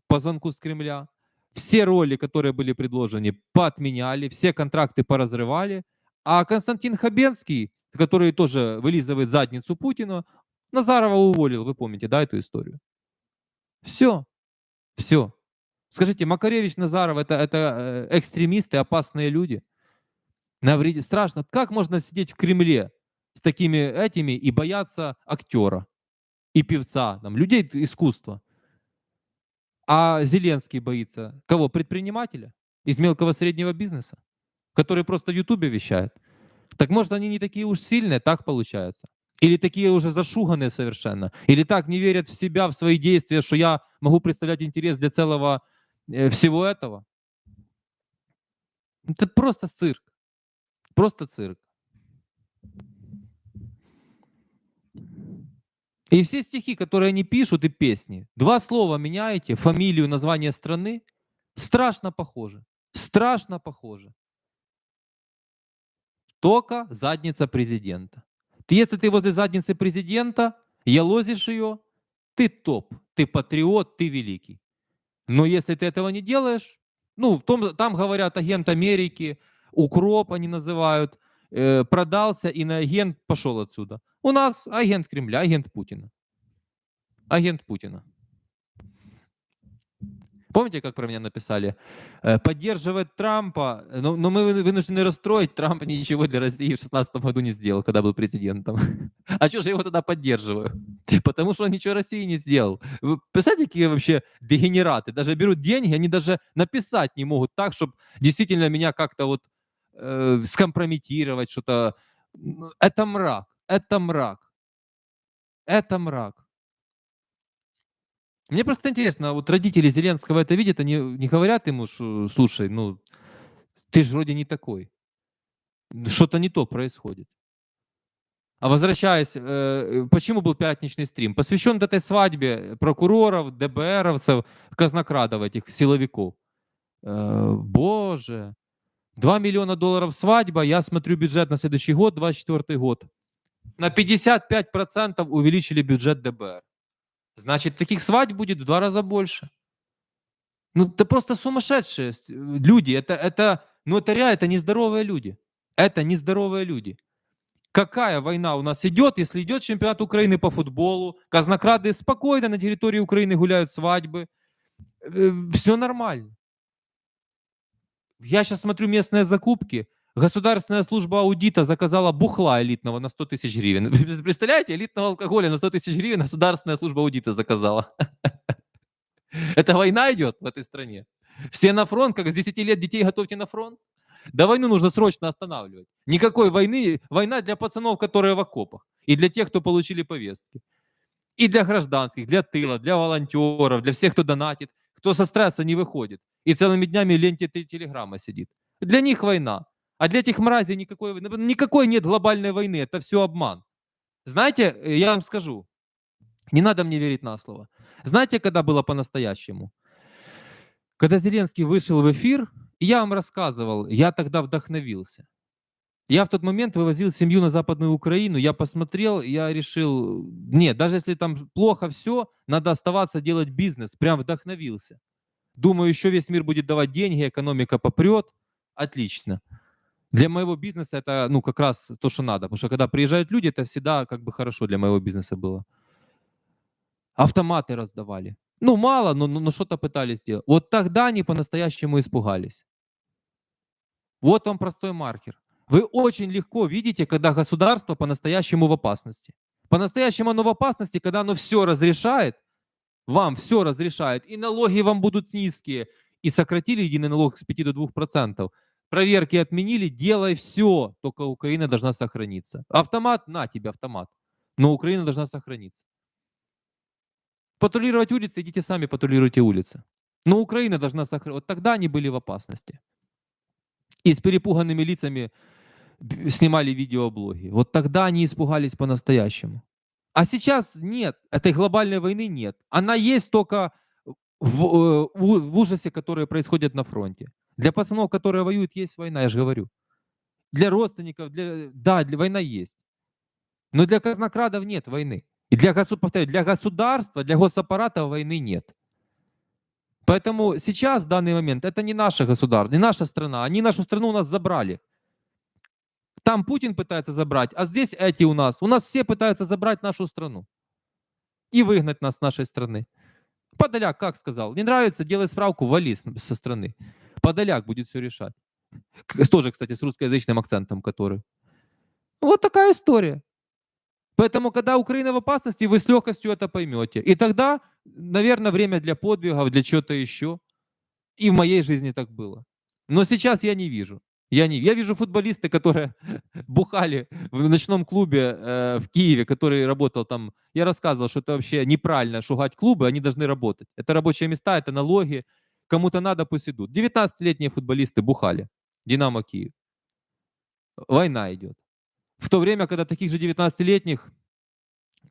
по звонку с Кремля. Все роли, которые были предложены, поотменяли, все контракты поразрывали. А Константин Хабенский, который тоже вылизывает задницу Путину, Назарова уволил, вы помните, да, эту историю? Все, все. Скажите, Макаревич, Назаров это экстремисты, опасные люди. Навредить страшно. Как можно сидеть в Кремле с такими этими и бояться актера и певца, там, людей искусства? А Зеленский боится кого? Предпринимателя из мелкого среднего бизнеса, который просто в Ютубе вещает. Так может, они не такие уж сильные, так получается? Или такие уже зашуганные совершенно? Или так не верят в себя, в свои действия, что я могу представлять интерес для целого всего этого? Это просто цирк. Просто цирк. И все стихи, которые они пишут, и песни, 2 слова меняете, фамилию, название страны, страшно похоже. Страшно похоже. Только задница президента. Если ты возле задницы президента, елозишь ее, ты топ, ты патриот, ты великий. Но если ты этого не делаешь, ну, там говорят агент Америки, укроп они называют, продался, иноагент пошел отсюда. У нас агент Кремля, агент Путина. Агент Путина. Помните, как про меня написали? Поддерживает Трампа, но мы вынуждены расстроить. Трамп ничего для России в 2016 году не сделал, когда был президентом. А что же я его тогда поддерживаю? Потому что он ничего России не сделал. Вы представляете, какие вообще дегенераты? Даже берут деньги, они даже написать не могут так, чтобы действительно меня как-то вот скомпрометировать, что-то. Это мрак, это мрак, это мрак. Мне просто интересно, вот родители Зеленского это видят, они не говорят ему, что, слушай, ну, ты же вроде не такой. Что-то не то происходит. А возвращаясь, почему был пятничный стрим? Посвящен этой свадьбе прокуроров, ДБРовцев, казнокрадов этих силовиков. Боже, 2 миллиона долларов свадьба, я смотрю бюджет на следующий год, 24 год. На 55% увеличили бюджет ДБР. Значит, таких свадьб будет в 2 раза больше. Ну, это просто сумасшедшие люди. Ну, это реально, это нездоровые люди. Это нездоровые люди. Какая война у нас идет, если идет чемпионат Украины по футболу, казнокрады спокойно на территории Украины гуляют свадьбы, все нормально. Я сейчас смотрю местные закупки, Государственная служба аудита заказала бухла элитного на 100 тысяч гривен. Вы представляете, элитного алкоголя на 100 тысяч гривен государственная служба аудита заказала. Это война идет в этой стране. Все на фронт, как с 10 лет детей готовьте на фронт. Да войну нужно срочно останавливать. Никакой войны. Война для пацанов, которые в окопах. И для тех, кто получили повестки. И для гражданских, для тыла, для волонтеров, для всех, кто донатит, кто со стресса не выходит. И целыми днями в ленте телеграмма сидит. Для них война. А для этих мразей никакой войны. Никакой нет глобальной войны. Это все обман. Знаете, я вам скажу. Не надо мне верить на слово. Знаете, когда было по-настоящему? Когда Зеленский вышел в эфир, и я вам рассказывал, я тогда вдохновился. Я в тот момент вывозил семью на Западную Украину, я посмотрел, я решил, нет, даже если там плохо все, надо оставаться, делать бизнес, прям вдохновился. Думаю, еще весь мир будет давать деньги, экономика попрет, отлично. Для моего бизнеса это, ну, как раз то, что надо, потому что когда приезжают люди, это всегда как бы хорошо для моего бизнеса было. Автоматы раздавали. Ну, мало, но что-то пытались сделать. Вот тогда они по-настоящему испугались. Вот вам простой маркер. Вы очень легко видите, когда государство по-настоящему в опасности. По-настоящему оно в опасности, когда оно все разрешает, вам все разрешает, и налоги вам будут низкие, и сократили единый налог с 5 до 2%. Проверки отменили, делай все, только Украина должна сохраниться. Автомат, на тебе автомат. Но Украина должна сохраниться. Патрулировать улицы, идите сами патрулируйте улицы. Но Украина должна сохраниться. Вот тогда они были в опасности. И с перепуганными лицами снимали видеоблоги. Вот тогда они испугались по-настоящему. А сейчас нет, этой глобальной войны нет. Она есть только в ужасе, который происходит на фронте. Для пацанов, которые воюют, есть война, я же говорю. Для родственников, да, война есть. Но для казнокрадов нет войны. И повторяю, для государства, для госаппарата войны нет. Поэтому сейчас, в данный момент, это не наше государство, не наша страна. Они нашу страну у нас забрали. Там Путин пытается забрать, а здесь эти у нас. У нас все пытаются забрать нашу страну и выгнать нас с нашей страны. Подоляк как сказал? Не нравится, делай справку, вали со страны. Подоляк будет все решать. Тоже, кстати, с русскоязычным акцентом, который. Вот такая история. Поэтому, когда Украина в опасности, вы с легкостью это поймете. И тогда, наверное, время для подвигов, для чего-то еще. И в моей жизни так было. Но сейчас я не вижу. Я вижу футболисты, которые бухали в ночном клубе в Киеве, который работал там. Я рассказывал, что это вообще неправильно шугать клубы, они должны работать. Это рабочие места, это налоги. Кому-то надо, пусть идут. 19-летние футболисты бухали. Динамо Киев. Война идет. В то время, когда таких же 19-летних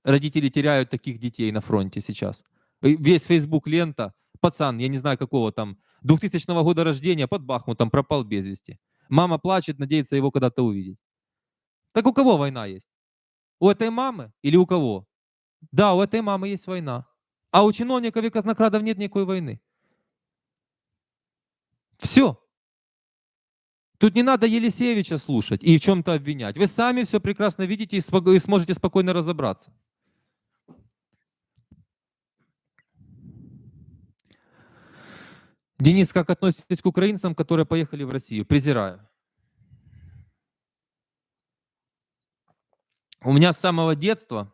родители теряют таких детей на фронте сейчас. Весь Facebook лента, пацан, я не знаю какого там, 2000 года рождения, под Бахмутом пропал без вести. Мама плачет, надеется его когда-то увидеть. Так у кого война есть? У этой мамы или у кого? Да, у этой мамы есть война. А у чиновников и казнокрадов нет никакой войны. Все. Тут не надо Елисеевича слушать и в чем-то обвинять. Вы сами все прекрасно видите и сможете спокойно разобраться. Денис, как относитесь к украинцам, которые поехали в Россию? Презираю. У меня с самого детства,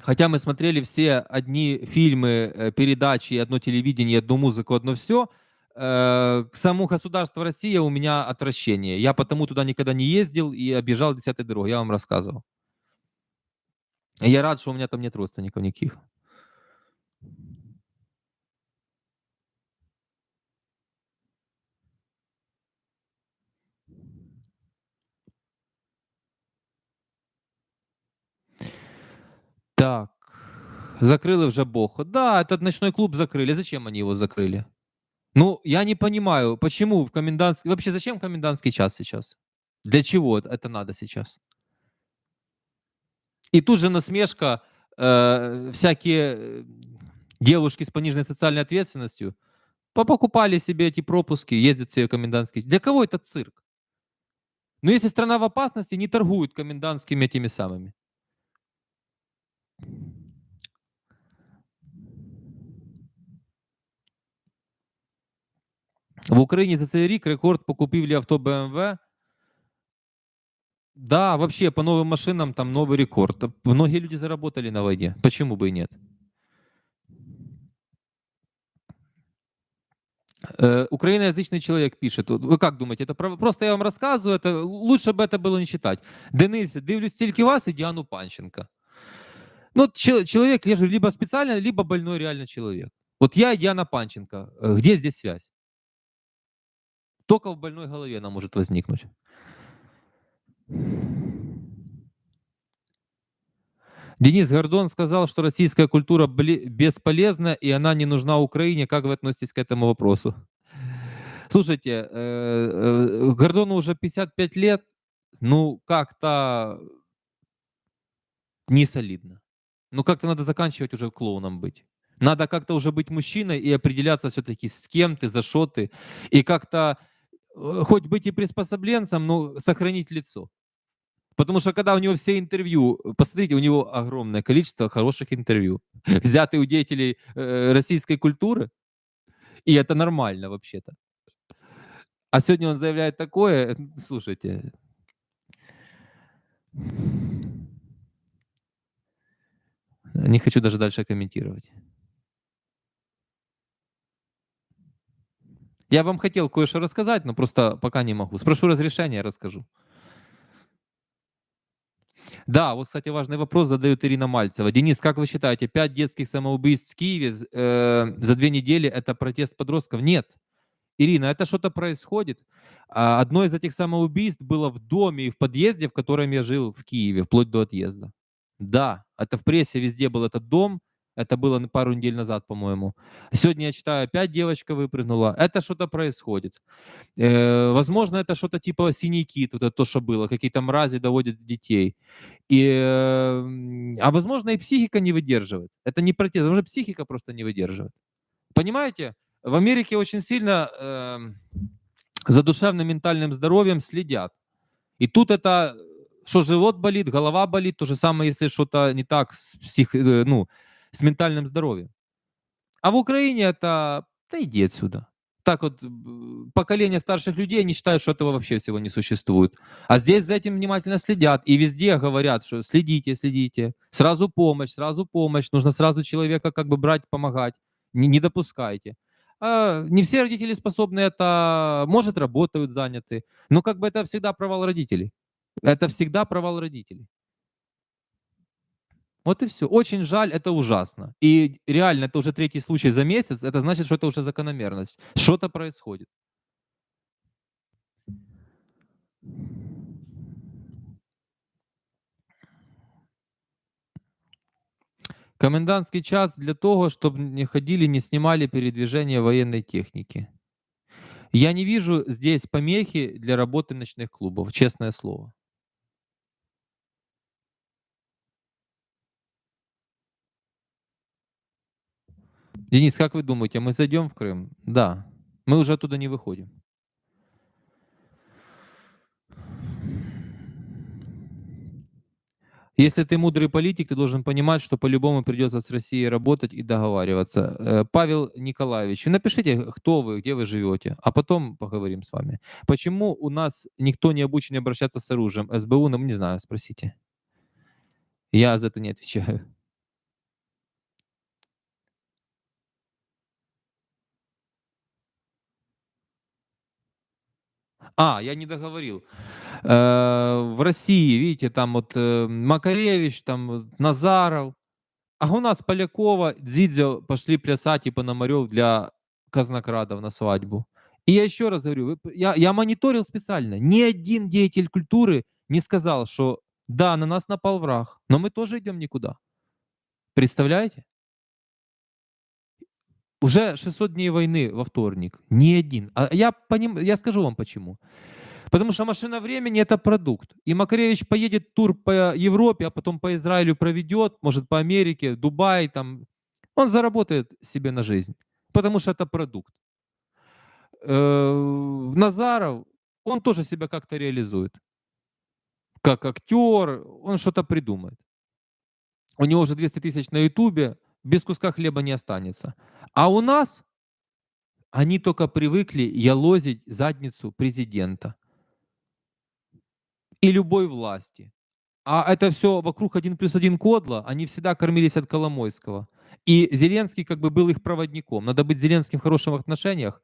хотя мы смотрели все одни фильмы, передачи, одно телевидение, одну музыку, одно все, к самому государству Россия у меня отвращение. Я потому туда никогда не ездил и объезжал десятой дорогой, я вам рассказывал. Я рад, что у меня там нет родственников никаких. Так, закрыли вже Боху. Да, этот ночной клуб закрыли. Зачем они его закрыли? Ну, я не понимаю, почему в комендантский... Вообще, зачем комендантский час сейчас? Для чего это надо сейчас? И тут же насмешка, всякие девушки с пониженной социальной ответственностью покупали себе эти пропуски, ездят все комендантские. Для кого это цирк? Но если страна в опасности, не торгуют комендантскими этими самыми. В Україні за цей рік рекорд по купівлі авто BMW Да, вообще по новым машинам там новый рекорд. Многие люди заработали на войне. Почему бы и нет? Украиноязычный человек пишет. Вот вы как думаете, это просто я вам рассказываю, это лучше бы это было не читать. Денис, дивлюсь тільки вас и Диану Панченко. Ну, вот человек либо специально, либо больной реально человек. Вот я и Диана Панченко. Где здесь связь? Только в больной голове она может возникнуть. Денис Гордон сказал, что российская культура бесполезна и она не нужна Украине. Как вы относитесь к этому вопросу? Слушайте, Гордону уже 55 лет. Ну, как-то не солидно. Ну, как-то надо заканчивать уже клоуном быть. Надо как-то уже быть мужчиной и определяться все-таки, с кем ты, за что ты. И как-то хоть быть и приспособленцем, но сохранить лицо. Потому что когда у него все интервью, посмотрите, у него огромное количество хороших интервью, взятые у деятелей российской культуры, и это нормально вообще-то. А сегодня он заявляет такое, слушайте, не хочу даже дальше комментировать. Я вам хотел кое-что рассказать, но просто пока не могу. Спрошу разрешения, расскажу. Да, вот, кстати, важный вопрос задает Ирина Мальцева. Денис, как вы считаете, 5 детских самоубийств в Киеве за 2 недели — это протест подростков? Нет. Ирина, это что-то происходит. Одно из этих самоубийств было в доме и в подъезде, в котором я жил в Киеве, вплоть до отъезда. Да, это в прессе везде был этот дом. Это было пару недель назад, по-моему. Сегодня я читаю, опять девочка выпрыгнула. Это что-то происходит. Возможно, это что-то типа «Синий кит», вот это то, что было. Какие-то мрази доводят детей. А возможно, и психика не выдерживает. Это не протест, уже психика просто не выдерживает. Понимаете, в Америке очень сильно за душевным ментальным здоровьем следят. И тут это, что живот болит, голова болит, то же самое, если что-то не так ну, с ментальным здоровьем. А в Украине это, да иди отсюда. Так вот, поколение старших людей, они считают, что этого вообще всего не существует. А здесь за этим внимательно следят. И везде говорят, что следите, следите. Сразу помощь. Нужно сразу человека как бы брать, помогать. Не допускайте. Не все родители способны это, может, работают, заняты. Но как бы это всегда провал родителей. Это всегда провал родителей. Вот и все. Очень жаль, это ужасно. И реально, это уже третий случай за месяц. Это значит, что это уже закономерность. Что-то происходит. Комендантский час для того, чтобы не ходили, не снимали передвижение военной техники. Я не вижу здесь помехи для работы ночных клубов, честное слово. Денис, как вы думаете, мы зайдем в Крым? Да. Мы уже оттуда не выходим. Если ты мудрый политик, ты должен понимать, что по-любому придется с Россией работать и договариваться. Павел Николаевич, вы напишите, кто вы, где вы живете, а потом поговорим с вами. Почему у нас никто не обучен обращаться с оружием? СБУ, ну, не знаю, спросите. Я за это не отвечаю. Я не договорил. В России, видите, там вот Макаревич, там вот Назаров, а у нас Полякова, Дзидзо пошли плясать и Пономарев для казнокрадов на свадьбу. И я еще раз говорю, я мониторил специально. Ни один деятель культуры не сказал, что да, на нас напал враг, но мы тоже идем никуда. Представляете? Уже 600 дней войны во вторник. Ни один. Я скажу вам почему. Потому что машина времени — это продукт. И Макаревич поедет тур по Европе, а потом по Израилю проведет, может, по Америке, Дубай, там. Он заработает себе на жизнь, потому что это продукт. Назаров, он тоже себя как-то реализует. Как актер, он что-то придумает. У него уже 200 тысяч на Ютубе, без куска хлеба не останется. А у нас они только привыкли ялозить задницу президента. и любой власти. А это все вокруг 1+1 кодла, они всегда кормились от Коломойского. И Зеленский как бы был их проводником. Надо быть с Зеленским в хороших отношениях,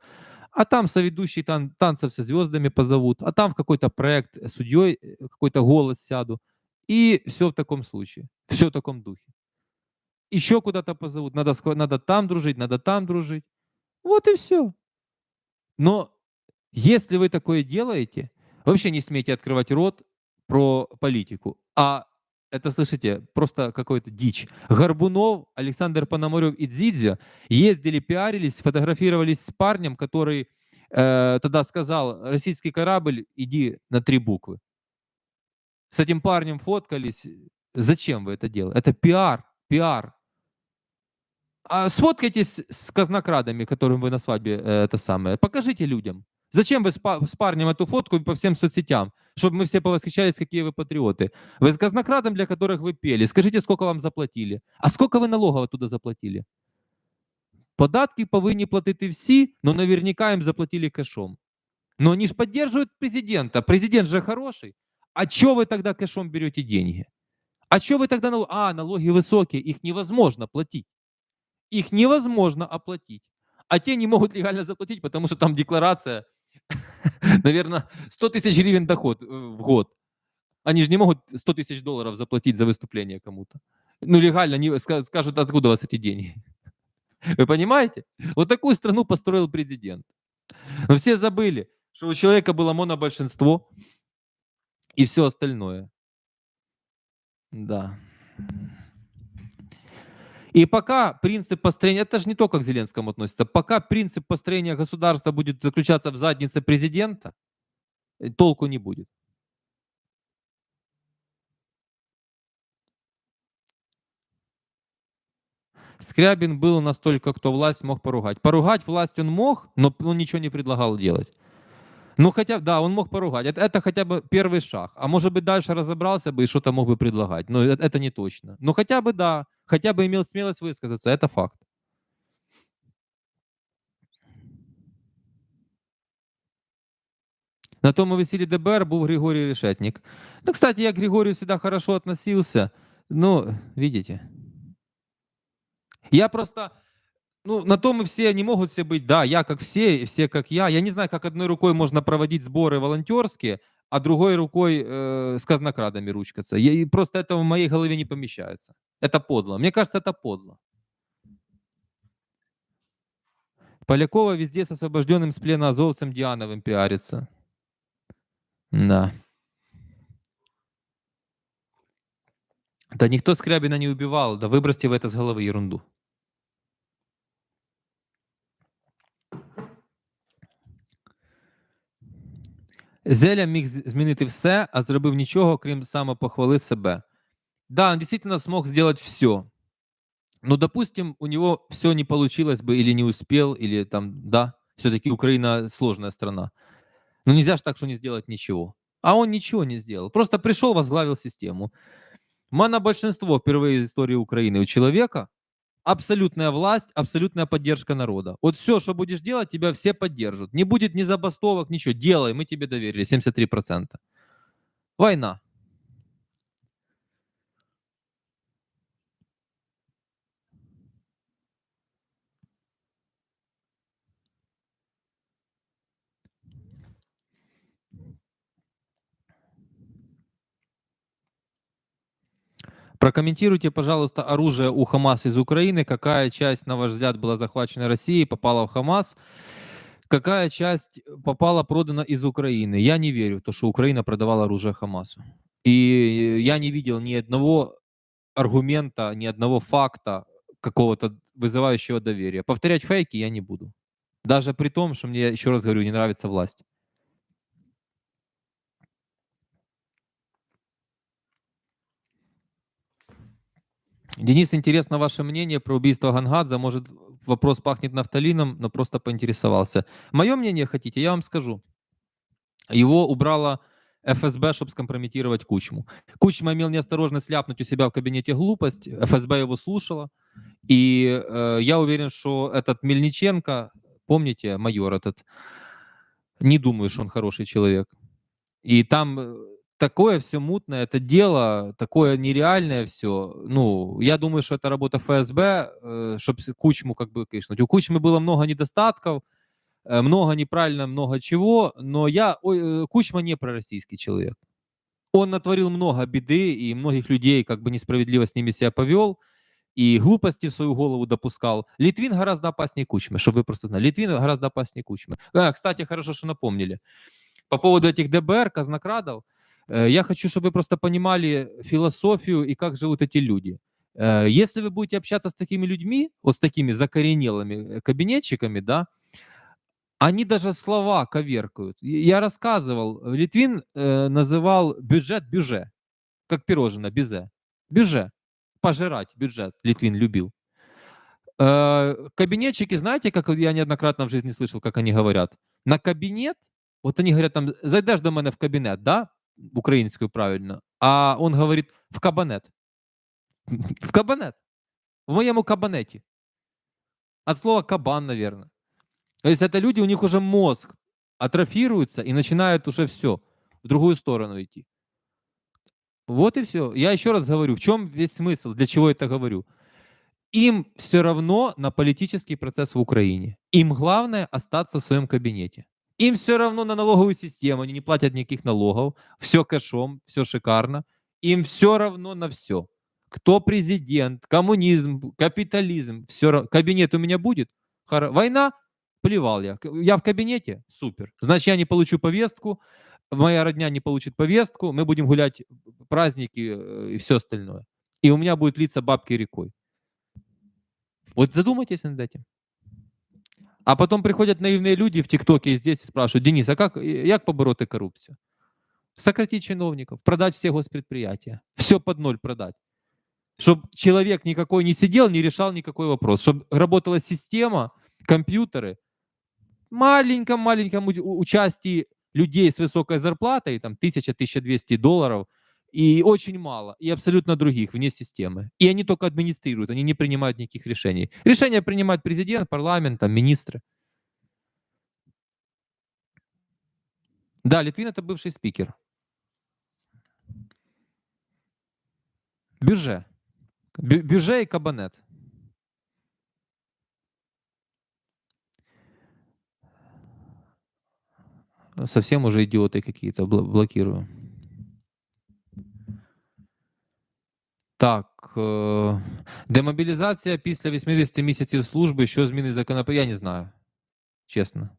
а там соведущий танцев со звездами позовут, а там в какой-то проект судьей какой-то голос сяду. И все в таком случае, все в таком духе. Еще куда-то позовут, надо там дружить, надо там дружить. Вот и все. Но если вы такое делаете, вообще не смейте открывать рот про политику. А это, слышите, просто какой-то дичь. Горбунов, Александр Пономарев и Дзидзя ездили, пиарились, сфотографировались с парнем, который тогда сказал: российский корабль, иди на 3 буквы. С этим парнем фоткались. Зачем вы это делаете? Это пиар, пиар. А сфоткайтесь с казнокрадами, которым вы на свадьбе это самое. Покажите людям. Зачем вы с парнем эту фотку по всем соцсетям? Чтобы мы все повосхищались, какие вы патриоты. Вы с казнокрадом, для которых вы пели. Скажите, сколько вам заплатили. А сколько вы налогов оттуда заплатили? Податки повинні платити всі, но наверняка им заплатили кэшом. Но они же поддерживают президента. Президент же хороший. А чё вы тогда кэшом берете деньги? А чё вы тогда налоги высокие, их невозможно платить. Их невозможно оплатить. А те не могут легально заплатить, потому что там декларация, наверное, 100 тысяч гривен доход в год. Они же не могут 100 тысяч долларов заплатить за выступление кому-то. Ну, легально не скажут, откуда у вас эти деньги. Вы понимаете? Вот такую страну построил президент. Но все забыли, что у человека было монобольшинство и все остальное. Да. И пока принцип построения, это же не только к Зеленскому относится, пока принцип построения государства будет заключаться в заднице президента, толку не будет. Скрябин был настолько, кто власть мог поругать. Поругать власть он мог, но он ничего не предлагал делать. Ну, хотя, да, он мог поругать. Это хотя бы первый шаг. А может быть, дальше разобрался бы и что-то мог бы предлагать. Но это не точно. Но хотя бы, да, хотя бы имел смелость высказаться. Это факт. На тому весіллі ДБР був Григорий Решетник. Ну, кстати, я к Григорию всегда хорошо относился. Ну, видите. Я просто, ну, на то мы все не могут все быть, да, я как все, и все как я. Я не знаю, как одной рукой можно проводить сборы волонтерские, а другой рукой с казнокрадами ручкаться. И просто это в моей голове не помещается. Это подло. Мне кажется, это подло. Полякова везде с освобожденным с плена азовцем Диановым пиарится. Да. Да никто Скрябина не убивал. Да выбросьте вы это с головы ерунду. Зеля міг змінити все, а зробив нічого, крім самопохвали себе. Да, он действительно смог сделать все. Но, допустим, у него все не получилось бы или не успел, или там, да, все-таки Украина сложная страна. Но нельзя же так, что не сделать ничего. А он ничего не сделал. Просто пришел, возглавил систему. Монобольшинство впервые в истории Украины у человека. Абсолютная власть, абсолютная поддержка народа. Вот все, что будешь делать, тебя все поддержат. Не будет ни забастовок, ничего. Делай, мы тебе доверили. 73%. Война. Прокомментируйте, пожалуйста, оружие у Хамас из Украины. Какая часть, на ваш взгляд, была захвачена Россией, попала в Хамас? Какая часть попала, продана из Украины? Я не верю в то, что Украина продавала оружие Хамасу. И я не видел ни одного аргумента, ни одного факта какого-то вызывающего доверия. Повторять фейки я не буду. Даже при том, что мне, еще раз говорю, не нравится власть. Денис, интересно ваше мнение про убийство Гангадзе. Может, вопрос пахнет нафталином, но просто поинтересовался. Мое мнение хотите, я вам скажу. Его убрала ФСБ, чтобы скомпрометировать Кучму. Кучма имел неосторожность ляпнуть у себя в кабинете глупость, ФСБ его слушала. И я уверен, что этот Мельниченко, помните, майор этот, не думаю, что он хороший человек. И там такое все мутное, это дело, такое нереальное все. Ну, я думаю, что это работа ФСБ, чтобы Кучму как бы кышнуть. У Кучмы было много недостатков, много неправильно, много чего, но Кучма не пророссийский человек. Он натворил много беды, и многих людей как бы несправедливо с ними себя повел, и глупости в свою голову допускал. Литвин гораздо опаснее Кучмы, чтобы вы просто знали. Литвин гораздо опаснее Кучмы. Кстати, хорошо, что напомнили. По поводу этих ДБР, казнокрадов, я хочу, чтобы вы просто понимали философию и как живут эти люди. Если вы будете общаться с такими людьми, вот с такими закоренелыми кабинетчиками, да, они даже слова коверкают. Я рассказывал, Литвин называл бюджет бюже, как пирожное, безе. Бюже. Пожирать бюджет Литвин любил. Кабинетчики, знаете, как я неоднократно в жизни слышал, как они говорят? На кабинет, вот они говорят там, зайдешь до мене в кабинет, да, українською правильно, а он говорит в кабанет. В кабанет. В моєму кабанеті. От слова кабан, наверное. То есть это люди, у них уже мозг атрофируется и начинает уже все в другую сторону идти. Вот и все. Я еще раз говорю, в чем весь смысл, для чего это говорю. Им все равно на политический процесс в Украине. Им главное остаться в своем кабинете. Им все равно на налоговую систему, они не платят никаких налогов, все кэшом, все шикарно. Им все равно на все. Кто президент, коммунизм, капитализм, все равно. Кабинет у меня будет? Война? Плевал я. Я в кабинете? Супер. Значит, я не получу повестку, моя родня не получит повестку, мы будем гулять праздники и все остальное. И у меня будет литься бабки рекой. Вот задумайтесь над этим. А потом приходят наивные люди в ТикТоке и здесь и спрашивают: Денис, а як побороти коррупцию? Сократить чиновников, продать все госпредприятия, все под ноль продать. Чтобы человек никакой не сидел, не решал никакой вопрос. Чтобы работала система, компьютеры, маленьком участии людей с высокой зарплатой, там 1000-1200 долларов, и очень мало, и абсолютно других вне системы. И они только администрируют, они не принимают никаких решений. Решения принимает президент, парламент, там, министры. Да, Литвин это бывший спикер. Бюже. Бюже и кабанет. Совсем уже идиоты какие-то, блокирую. Так, демобілізація після 80 місяців служби, що зміни законопроект, я не знаю, честно.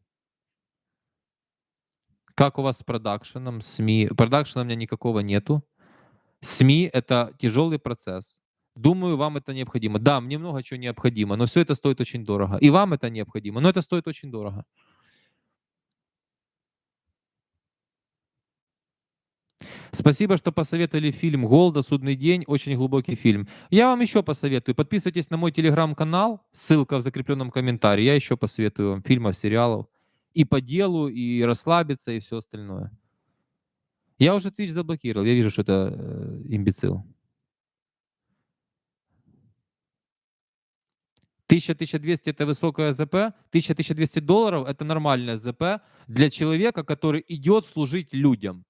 Как у вас с продакшеном, СМИ? Продакшена у меня никакого нету. СМИ — это тяжелый процесс. Думаю, вам это необходимо. Да, мне много чего необходимо, но все это стоит очень дорого. И вам это необходимо, но это стоит очень дорого. Спасибо, что посоветовали фильм «Голда. Судный день». Очень глубокий фильм. Я вам еще посоветую. Подписывайтесь на мой телеграм-канал. Ссылка в закрепленном комментарии. Я еще посоветую вам фильмов, сериалов. И по делу, и расслабиться, и все остальное. Я уже Twitch заблокировал. Я вижу, что это имбецил. 1000-1200 это высокое ЗП, 1000-1200 долларов это нормальное ЗП для человека, который идет служить людям.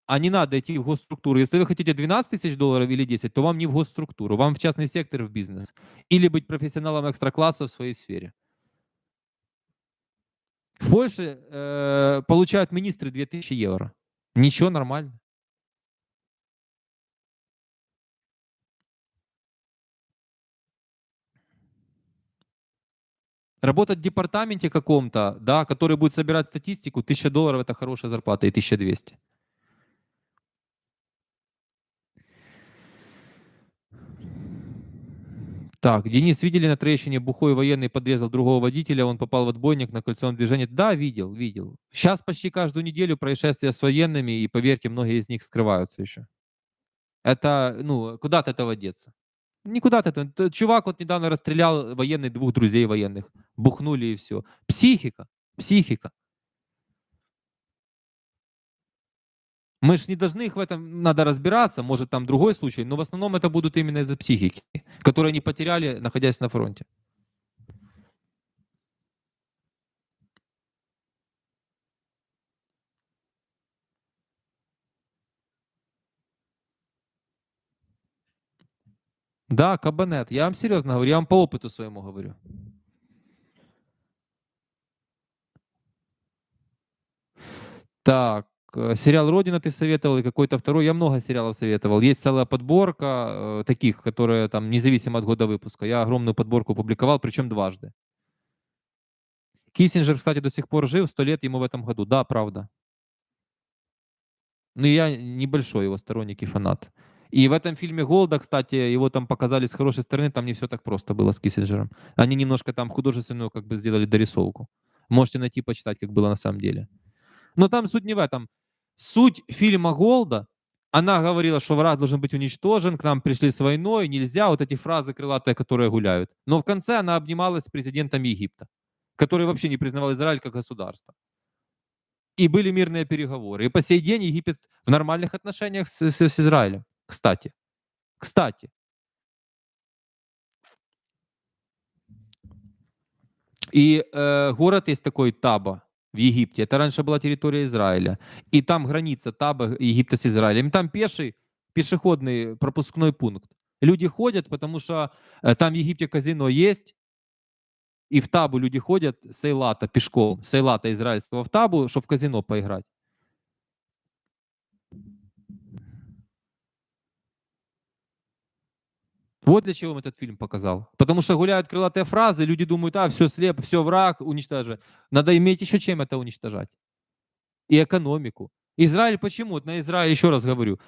А не надо идти в госструктуру. Если вы хотите 12 тысяч долларов или 10, то вам не в госструктуру, вам в частный сектор, в бизнес. Или быть профессионалом экстра-класса в своей сфере. В Польше получают министры 2000 евро. Ничего, нормально. Работать в департаменте каком-то, да, который будет собирать статистику, 1000 долларов это хорошая зарплата, и 1200. Так, Денис, видели на Троещине бухой военный подрезал другого водителя, он попал в отбойник на кольцевом движении? Да, видел, видел. Сейчас почти каждую неделю происшествия с военными, и поверьте, многие из них скрываются еще. Это, ну, куда от этого деться? Никуда от этого. Чувак вот недавно расстрелял военный двух друзей военных. Бухнули и все. Психика, психика. Мы же не должны их в этом, надо разбираться, может там другой случай, но в основном это будут именно из-за психики, которые они потеряли, находясь на фронте. Да, кабанет. Я вам серьезно говорю, я вам по опыту своему говорю. Так, сериал "Родина" ты советовал и какой-то второй. Я много сериалов советовал. Есть целая подборка, таких, которые там независимо от года выпуска. Я огромную подборку публиковал, причем дважды. Киссинджер, кстати, до сих пор жив, 100 лет ему в этом году. Да, правда. Но я небольшой его сторонник и фанат. И в этом фильме "Голда", кстати, его там показали с хорошей стороны, там не все так просто было с Киссинджером. Они немножко там художественную как бы сделали дорисовку. Можете найти, почитать, как было на самом деле. Но там суть не в этом. Суть фильма "Голда", она говорила, что враг должен быть уничтожен, к нам пришли с войной, нельзя, вот эти фразы крылатые, которые гуляют. Но в конце она обнималась с президентом Египта, который вообще не признавал Израиль как государство. И были мирные переговоры. И по сей день Египет в нормальных отношениях с Израилем, кстати. Кстати. И, город есть такой Таба в Египте. Это раньше была территория Израиля. И там граница Таба Египта с Израилем. Там пешеходный пропускной пункт. Люди ходят, потому что, там в Египте казино есть, и в Табу люди ходят с Эйлата пешком, с Эйлата израильского в Табу, чтобы в казино поиграть. Вот для чего он этот фильм показал. Потому что гуляют крылатые фразы, люди думают: "А, все слеп, все враг, уничтожи". Надо иметь еще чем это уничтожать. И экономику. Израиль почему? Вот на Израиль еще раз говорю.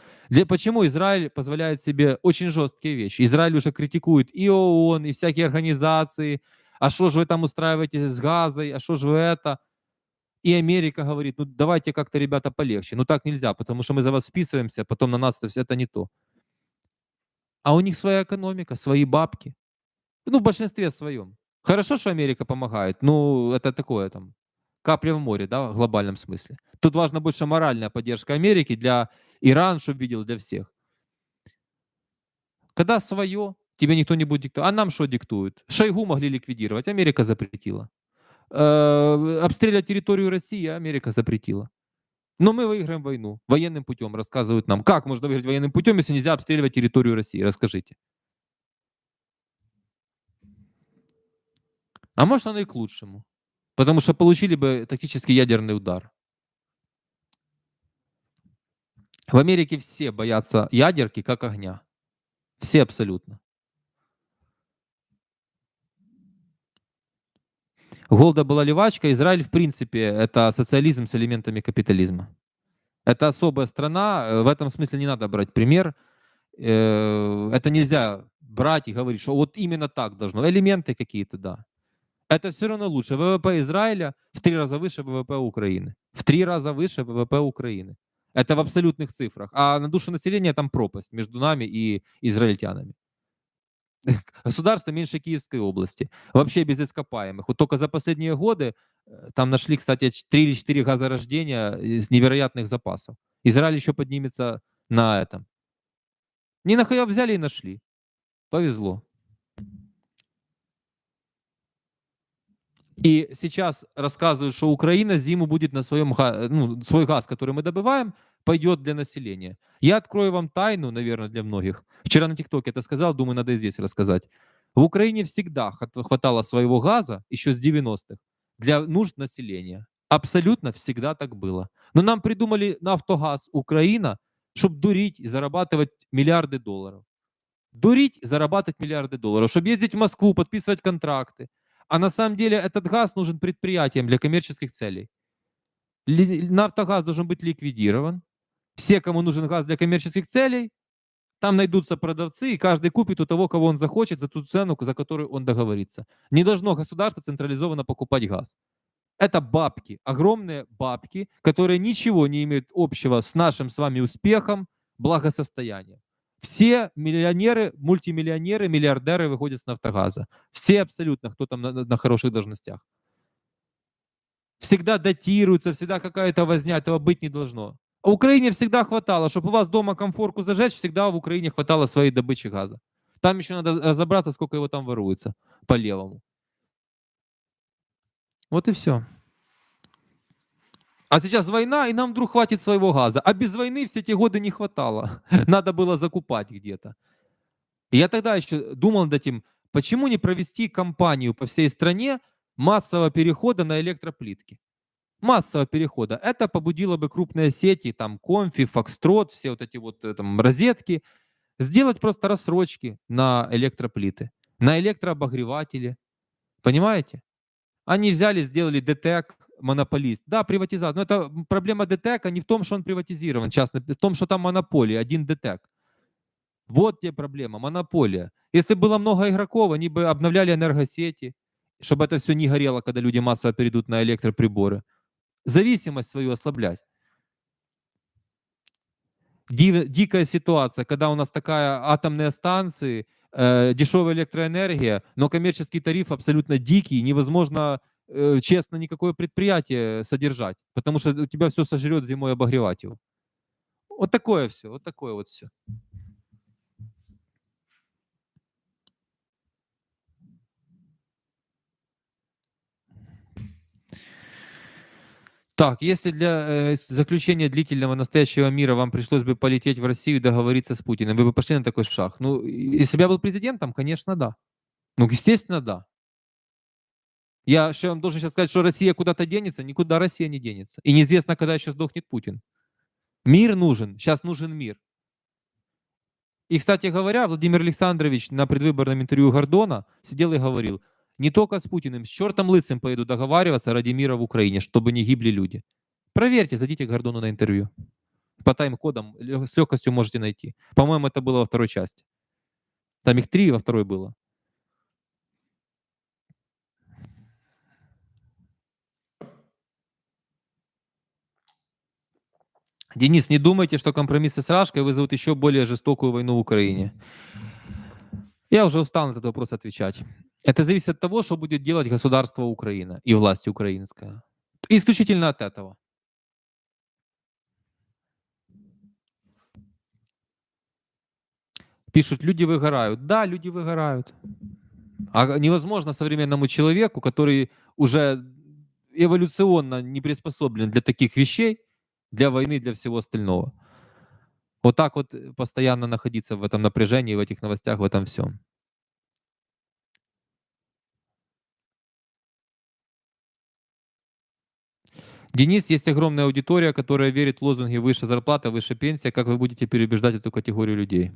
Почему Израиль позволяет себе очень жесткие вещи? Израиль уже критикует и ООН, и всякие организации. А что же вы там устраиваете с Газой? А что же вы это? И Америка говорит: ну давайте как-то, ребята, полегче. Ну так нельзя, потому что мы за вас вписываемся, потом на нас это не то. А у них своя экономика, свои бабки. Ну, в большинстве своем. Хорошо, что Америка помогает. Ну, это такое там, капля в море, да, в глобальном смысле. Тут важна больше моральная поддержка Америки для Ирана, чтобы видел, для всех. Когда свое, тебе никто не будет диктовать. А нам что диктуют? Шойгу могли ликвидировать, Америка запретила. Обстрелять территорию России, Америка запретила. Но мы выиграем войну военным путем, рассказывают нам. Как можно выиграть военным путем, если нельзя обстреливать территорию России? Расскажите. А может, оно и к лучшему. Потому что получили бы тактический ядерный удар. В Америке все боятся ядерки как огня. Все абсолютно. Голда была левачка. Израиль, в принципе, это социализм с элементами капитализма. Это особая страна. В этом смысле не надо брать пример. Это нельзя брать и говорить, что вот именно так должно. Элементы какие-то, да. Это все равно лучше. ВВП Израиля в 3 раза выше ВВП Украины. В 3 раза выше ВВП Украины. Это в абсолютных цифрах. А на душу населения там пропасть между нами и израильтянами. Государство меньше Киевской области. Вообще без ископаемых. Вот только за последние годы там нашли, кстати, 3 или 4 газорождения из невероятных запасов. Израиль еще поднимется на этом. Не нахуя взяли и нашли. Повезло. И сейчас рассказывают, что Украина зиму будет на ну, свой газ, который мы добываем, пойдет для населения. Я открою вам тайну, наверное, для многих. Вчера на ТикТоке это сказал, думаю, надо и здесь рассказать. В Украине всегда хватало своего газа, еще с 90-х, для нужд населения. Абсолютно всегда так было. Но нам придумали «Нафтогаз Украина», чтобы дурить и зарабатывать миллиарды долларов. Дурить, зарабатывать миллиарды долларов, чтобы ездить в Москву, подписывать контракты. А на самом деле этот газ нужен предприятиям для коммерческих целей. Нафтогаз должен быть ликвидирован. Все, кому нужен газ для коммерческих целей, там найдутся продавцы, и каждый купит у того, кого он захочет, за ту цену, за которую он договорится. Не должно государство централизованно покупать газ. Это бабки, огромные бабки, которые ничего не имеют общего с нашим с вами успехом, благосостоянием. Все миллионеры, мультимиллионеры, миллиардеры выходят с «Нафтогаза». Все абсолютно, кто там на хороших должностях. Всегда датируется, всегда какая-то возня, этого быть не должно. А Украине всегда хватало, чтобы у вас дома комфорку зажечь, всегда в Украине хватало своей добычи газа. Там еще надо разобраться, сколько его там воруется по-левому. Вот и все. А сейчас война, и нам вдруг хватит своего газа. А без войны все эти годы не хватало. Надо было закупать где-то. И я тогда еще думал над этим, почему не провести кампанию по всей стране массового перехода на электроплитки? Массового перехода. Это побудило бы крупные сети, там, Комфи, Фокстрот, все вот эти вот там розетки, сделать просто рассрочки на электроплиты, на электрообогреватели. Понимаете? Они взяли, сделали ДТЭК, монополист. Да, приватизация. Но это проблема ДТЭКа не в том, что он приватизирован, частный, в том, что там монополия, один ДТЭК. Вот где проблема, монополия. Если было много игроков, они бы обновляли энергосети, чтобы это все не горело, когда люди массово перейдут на электроприборы. Зависимость свою ослаблять. Дикая ситуация, когда у нас такая атомные станции, дешевая электроэнергия, но коммерческий тариф абсолютно дикий, невозможно честно никакое предприятие содержать, потому что у тебя все сожрет зимой обогревать его. Вот такое все, вот такое вот все. Так, если для заключения длительного настоящего мира вам пришлось бы полететь в Россию и договориться с Путиным, вы бы пошли на такой шаг? Ну, если бы я был президентом, конечно, да. Ну, естественно, да. Я еще вам должен сейчас сказать, что Россия куда-то денется, никуда Россия не денется. И неизвестно, когда еще сдохнет Путин. Мир нужен, сейчас нужен мир. И, кстати говоря, Владимир Александрович на предвыборном интервью Гордона сидел и говорил, не только с Путиным, с чертом лысым поеду договариваться ради мира в Украине, чтобы не гибли люди. Проверьте, зайдите к Гордону на интервью. По тайм-кодам с легкостью можете найти. По-моему, это было во второй части. Там их 3, во второй было. Денис, не думайте, что компромиссы с Рашкой вызовут еще более жестокую войну в Украине. Я уже устал на этот вопрос отвечать. Это зависит от того, что будет делать государство Украина и власть украинская. Исключительно от этого. Пишут, люди выгорают. Да, люди выгорают. А невозможно современному человеку, который уже эволюционно не приспособлен для таких вещей, для войны, для всего остального. Вот так вот постоянно находиться в этом напряжении, в этих новостях, в этом всем. Денис, есть огромная аудитория, которая верит в лозунги «выше зарплата, выше пенсия». Как вы будете переубеждать эту категорию людей?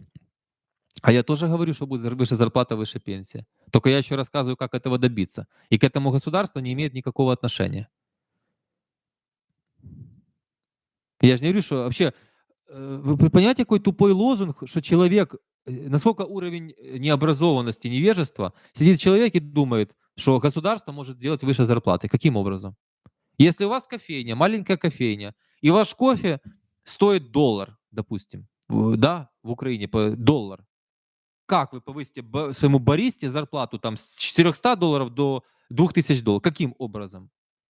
А я тоже говорю, что будет выше зарплата, выше пенсия. Только я еще рассказываю, как этого добиться. И к этому государство не имеет никакого отношения. Я же не говорю, что вообще... Вы понимаете, какой тупой лозунг, что человек... Насколько уровень необразованности, невежества, сидит человек и думает, что государство может сделать выше зарплаты. Каким образом? Если у вас кофейня, маленькая кофейня, и ваш кофе стоит $1, допустим, да, в Украине $1. Как вы повысите своему баристе зарплату там с $400 до $2000? Каким образом?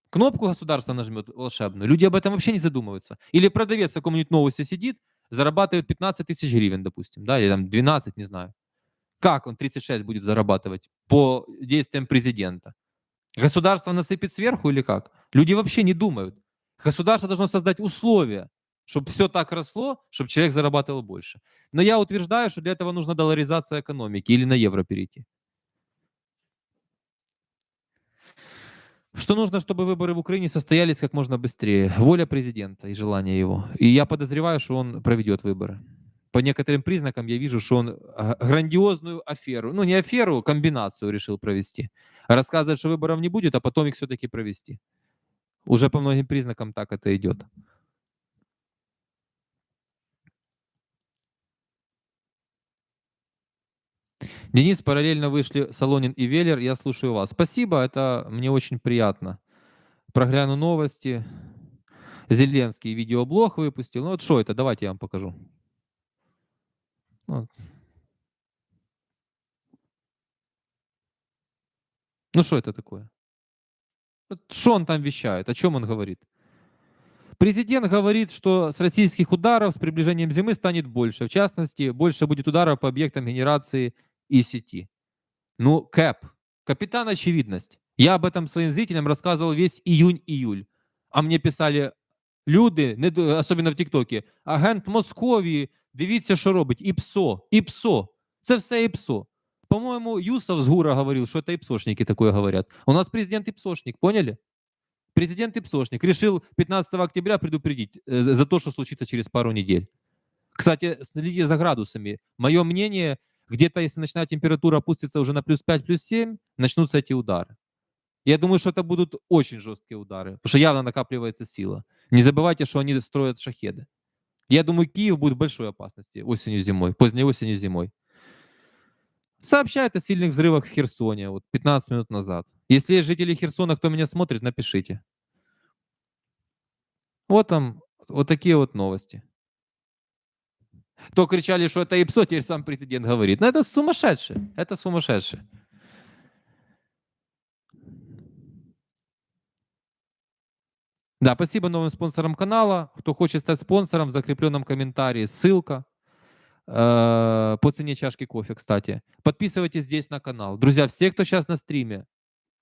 Кнопку государство нажмет волшебную. Люди об этом вообще не задумываются. Или продавец в каком-нибудь новости сидит, зарабатывает 15 тысяч гривен, допустим, да, или там 12, не знаю. Как он 36 будет зарабатывать по действиям президента? Государство насыпет сверху или как? Люди вообще не думают. Государство должно создать условия, чтобы все так росло, чтобы человек зарабатывал больше. Но я утверждаю, что для этого нужна долларизация экономики или на евро перейти. Что нужно, чтобы выборы в Украине состоялись как можно быстрее? Воля президента и желание его. И я подозреваю, что он проведет выборы. По некоторым признакам я вижу, что он грандиозную аферу, ну не аферу, комбинацию решил провести. Рассказывает, что выборов не будет, а потом их все-таки провести. Уже по многим признакам так это идет. Денис, параллельно вышли Солонин и Веллер. Я слушаю вас. Спасибо, это мне очень приятно. Прогляну новости. Зеленский видеоблог выпустил. Ну вот что это? Давайте я вам покажу. Вот. Ну что это такое? Вот что он там вещает? О чем он говорит? Президент говорит, что с российских ударов с приближением зимы станет больше. В частности, больше будет ударов по объектам генерации и сети. Ну, КЭП. Капитан Очевидность. Я об этом своим зрителям рассказывал весь июнь-июль. А мне писали люди, особенно в ТикТоке, агент Московії, дивіться, що робить. ІПСО. ІПСО. Це все ІПСО. По-моему, Юсов с ГУРа говорил, что это ИПСОшники такое говорят. У нас президент ИПСОшник, поняли? Президент ИПСОшник решил 15 октября предупредить за то, что случится через пару недель. Кстати, следите за градусами. Мое мнение, где-то если ночная температура опустится уже на плюс 5, плюс 7, начнутся эти удары. Я думаю, что это будут очень жесткие удары, потому что явно накапливается сила. Не забывайте, что они строят шахеды. Я думаю, Киев будет в большой опасности осенью-зимой, поздней осенью-зимой. Сообщает о сильных взрывах в Херсоне, вот 15 минут назад. Если есть жители Херсона, кто меня смотрит, напишите. Вот там, вот такие вот новости. То кричали, что это ИПСО, теперь сам президент говорит. Но это сумасшедшие, это сумасшедшие. Да, спасибо новым спонсорам канала. Кто хочет стать спонсором, в закрепленном комментарии ссылка по цене чашки кофе, кстати. Подписывайтесь здесь на канал. Друзья, все, кто сейчас на стриме,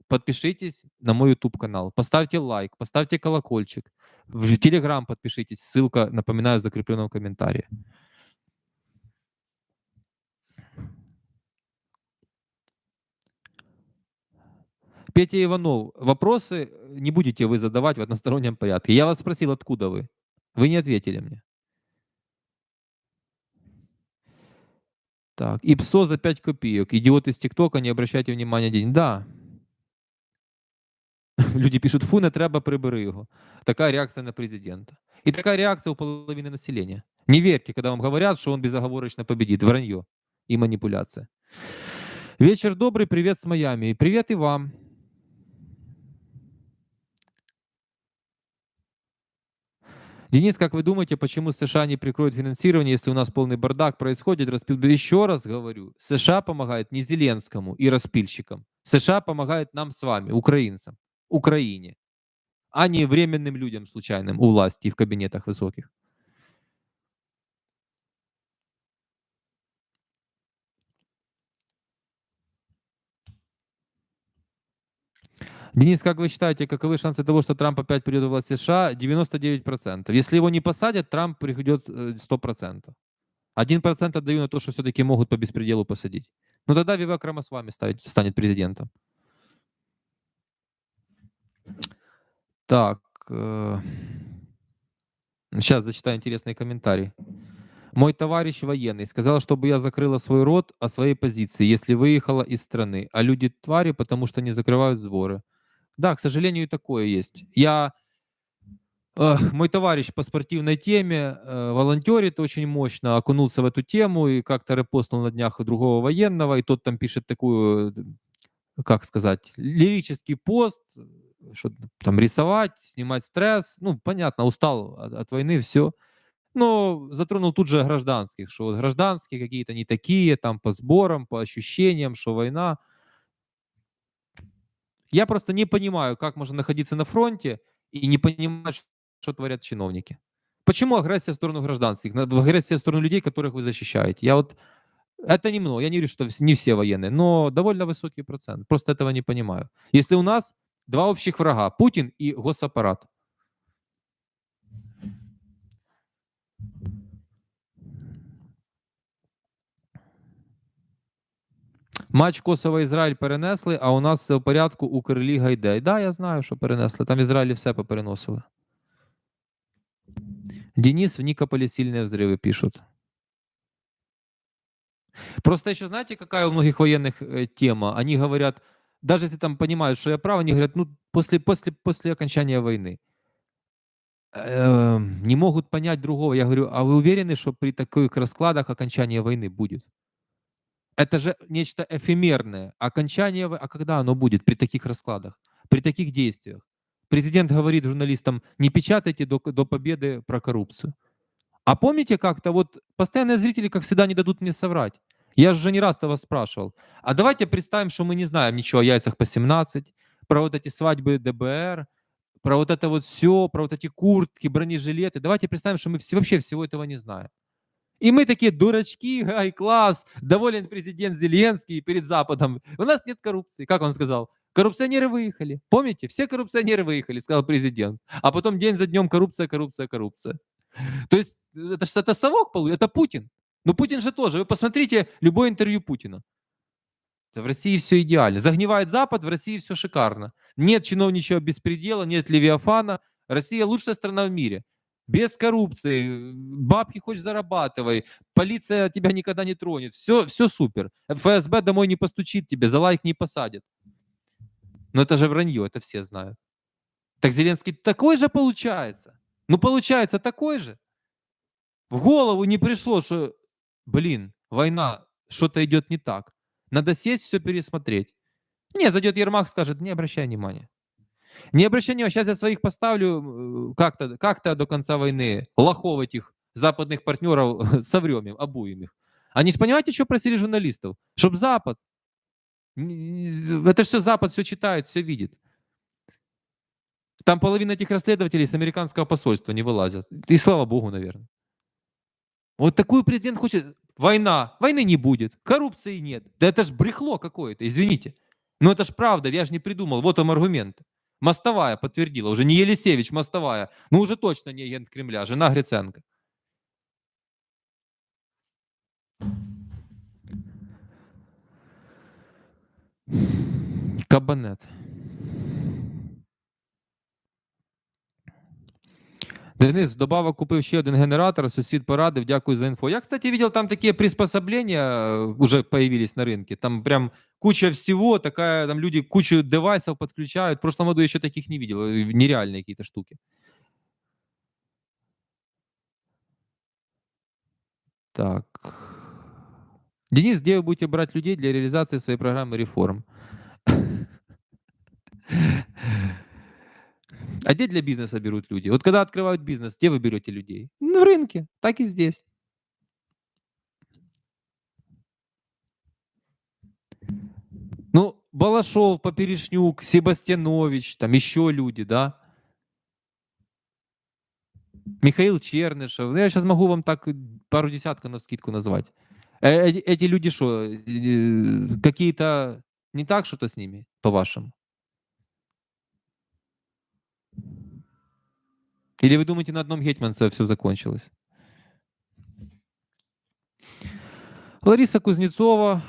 подпишитесь на мой YouTube канал, поставьте лайк, поставьте колокольчик. В Telegram подпишитесь, ссылка, напоминаю, в закрепленном комментарии. Петя Иванов, вопросы не будете вы задавать в одностороннем порядке. Я вас спросил, откуда вы. Вы не ответили мне. Так, ИПСО за 5 копеек. Идиот из ТикТока, не обращайте внимания. День. Да. Люди пишуть, фу, не треба, прибери його. Така реакція на президента. И такая реакция у половины населения. Не верьте, когда вам говорят, что он безоговорочно победит. Вранье и манипуляция. Вечер добрый, привет с Майами. Привет и вам. Денис, как вы думаете, почему США не прикроют финансирование, если у нас полный бардак происходит? Еще раз говорю, США помогает не Зеленскому и распильщикам. США помогает нам с вами, украинцам, Украине, а не временным людям случайным у власти и в кабинетах высоких. Денис, как вы считаете, каковы шансы того, что Трамп опять придет во власть США? 99%. Если его не посадят, Трамп придет 100%. 1% отдаю на то, что все-таки могут по беспределу посадить. Ну тогда Вивек Рамасвами станет президентом. Так. Сейчас зачитаю интересный комментарий. Мой товарищ военный сказал, чтобы я закрыла свой рот о своей позиции, если выехала из страны, а люди твари, потому что не закрывают сборы. Да, к сожалению, и такое есть. Мой товарищ по спортивной теме волонтерит очень мощно, окунулся в эту тему и как-то репостнул на днях другого военного, и тот там пишет такую, как сказать, лирический пост, что там рисовать, снимать стресс. Ну, понятно, устал от войны, все. Но затронул тут же гражданских, что вот гражданские какие-то не такие, там по сборам, по ощущениям, что война. Я просто не понимаю, как можно находиться на фронте и не понимать, что творят чиновники. Почему агрессия в сторону гражданских, агрессия в сторону людей, которых вы защищаете? Это немного, я не говорю, что не все военные, но довольно высокий процент. Просто этого не понимаю. Если у нас два общих врага, Путин и госаппарат. Матч Косово-Ізраїль перенесли, а у нас все в порядку, Укрліга йде. Да, я знаю, що перенесли. Там в Ізраїлі все попереносили. Денис, в Никополе сильные взрывы пишут. Просто еще знаете, какая у многих военных тема? Они говорят, даже если там понимают, что я прав, они говорят, ну, после окончания войны. Не могут понять другого. Я говорю, а вы уверены, что при таких раскладах окончание войны будет? Это же нечто эфемерное. Окончание, а когда оно будет при таких раскладах, при таких действиях? Президент говорит журналистам, не печатайте до победы про коррупцию. А помните как-то, вот постоянные зрители, как всегда, не дадут мне соврать. Я же уже не раз-то вас спрашивал. А давайте представим, что мы не знаем ничего о яйцах по 17, про вот эти свадьбы ДБР, про вот это вот все, про вот эти куртки, бронежилеты. Давайте представим, что мы вообще всего этого не знаем. И мы такие дурачки, ай, класс, доволен президент Зеленский перед Западом. У нас нет коррупции. Как он сказал? Коррупционеры выехали. Помните? Все коррупционеры выехали, сказал президент. А потом день за днем коррупция, коррупция, коррупция. То есть это совок, это Путин. Ну, Путин же тоже. Вы посмотрите любое интервью Путина. В России все идеально. Загнивает Запад, в России все шикарно. Нет чиновничьего беспредела, нет левиафана. Россия лучшая страна в мире. Без коррупции, бабки хочешь зарабатывай, полиция тебя никогда не тронет. Все супер. ФСБ домой не постучит тебе, за лайк не посадит. Но это же вранье, это все знают. Так Зеленский такой же получается. Ну, получается такой же. В голову не пришло, что, блин, война, что-то идет не так. Надо сесть, все пересмотреть. Не, зайдет Ермак, скажет, не обращай внимания. Не обращай внимания, сейчас я своих поставлю как-то до конца войны. Лохов этих западных партнеров соврем им, обуем их. Они же понимаете, что просили журналистов? Чтоб Запад. Это все Запад все читает, все видит. Там половина этих расследователей с американского посольства не вылазят. И слава богу, наверное. Вот такую президент хочет. Война. Войны не будет. Коррупции нет. Да это ж брехло какое-то, извините. Но это ж правда, я же не придумал. Вот вам аргумент. Мостовая подтвердила. Уже не Елисевич, Мостовая. Ну уже точно не агент Кремля, жена Гриценко. Кабанет. Денис, вдобавок купив ще один генератор, сусід порадив, дякую за инфо. Я, кстати, видел, там такие приспособления уже появились на рынке. Там прям куча всего, такая, там люди кучу девайсов подключают. В прошлом году еще таких не видел. Нереальные какие-то штуки. Так. Денис, где вы будете брать людей для реализации своей программы реформ? А где для бизнеса берут люди? Вот когда открывают бизнес, где вы берете людей? Ну, в рынке, так и здесь. Ну, Балашов, Поперечнюк, Себастьянович, там еще люди, да? Михаил Чернышев. Ну, я сейчас могу вам так пару десятков навскидку назвать. Эти люди что, какие-то не так что-то с ними, по-вашему? Или вы думаете, на одном гетманце все закончилось? Лариса Кузнецова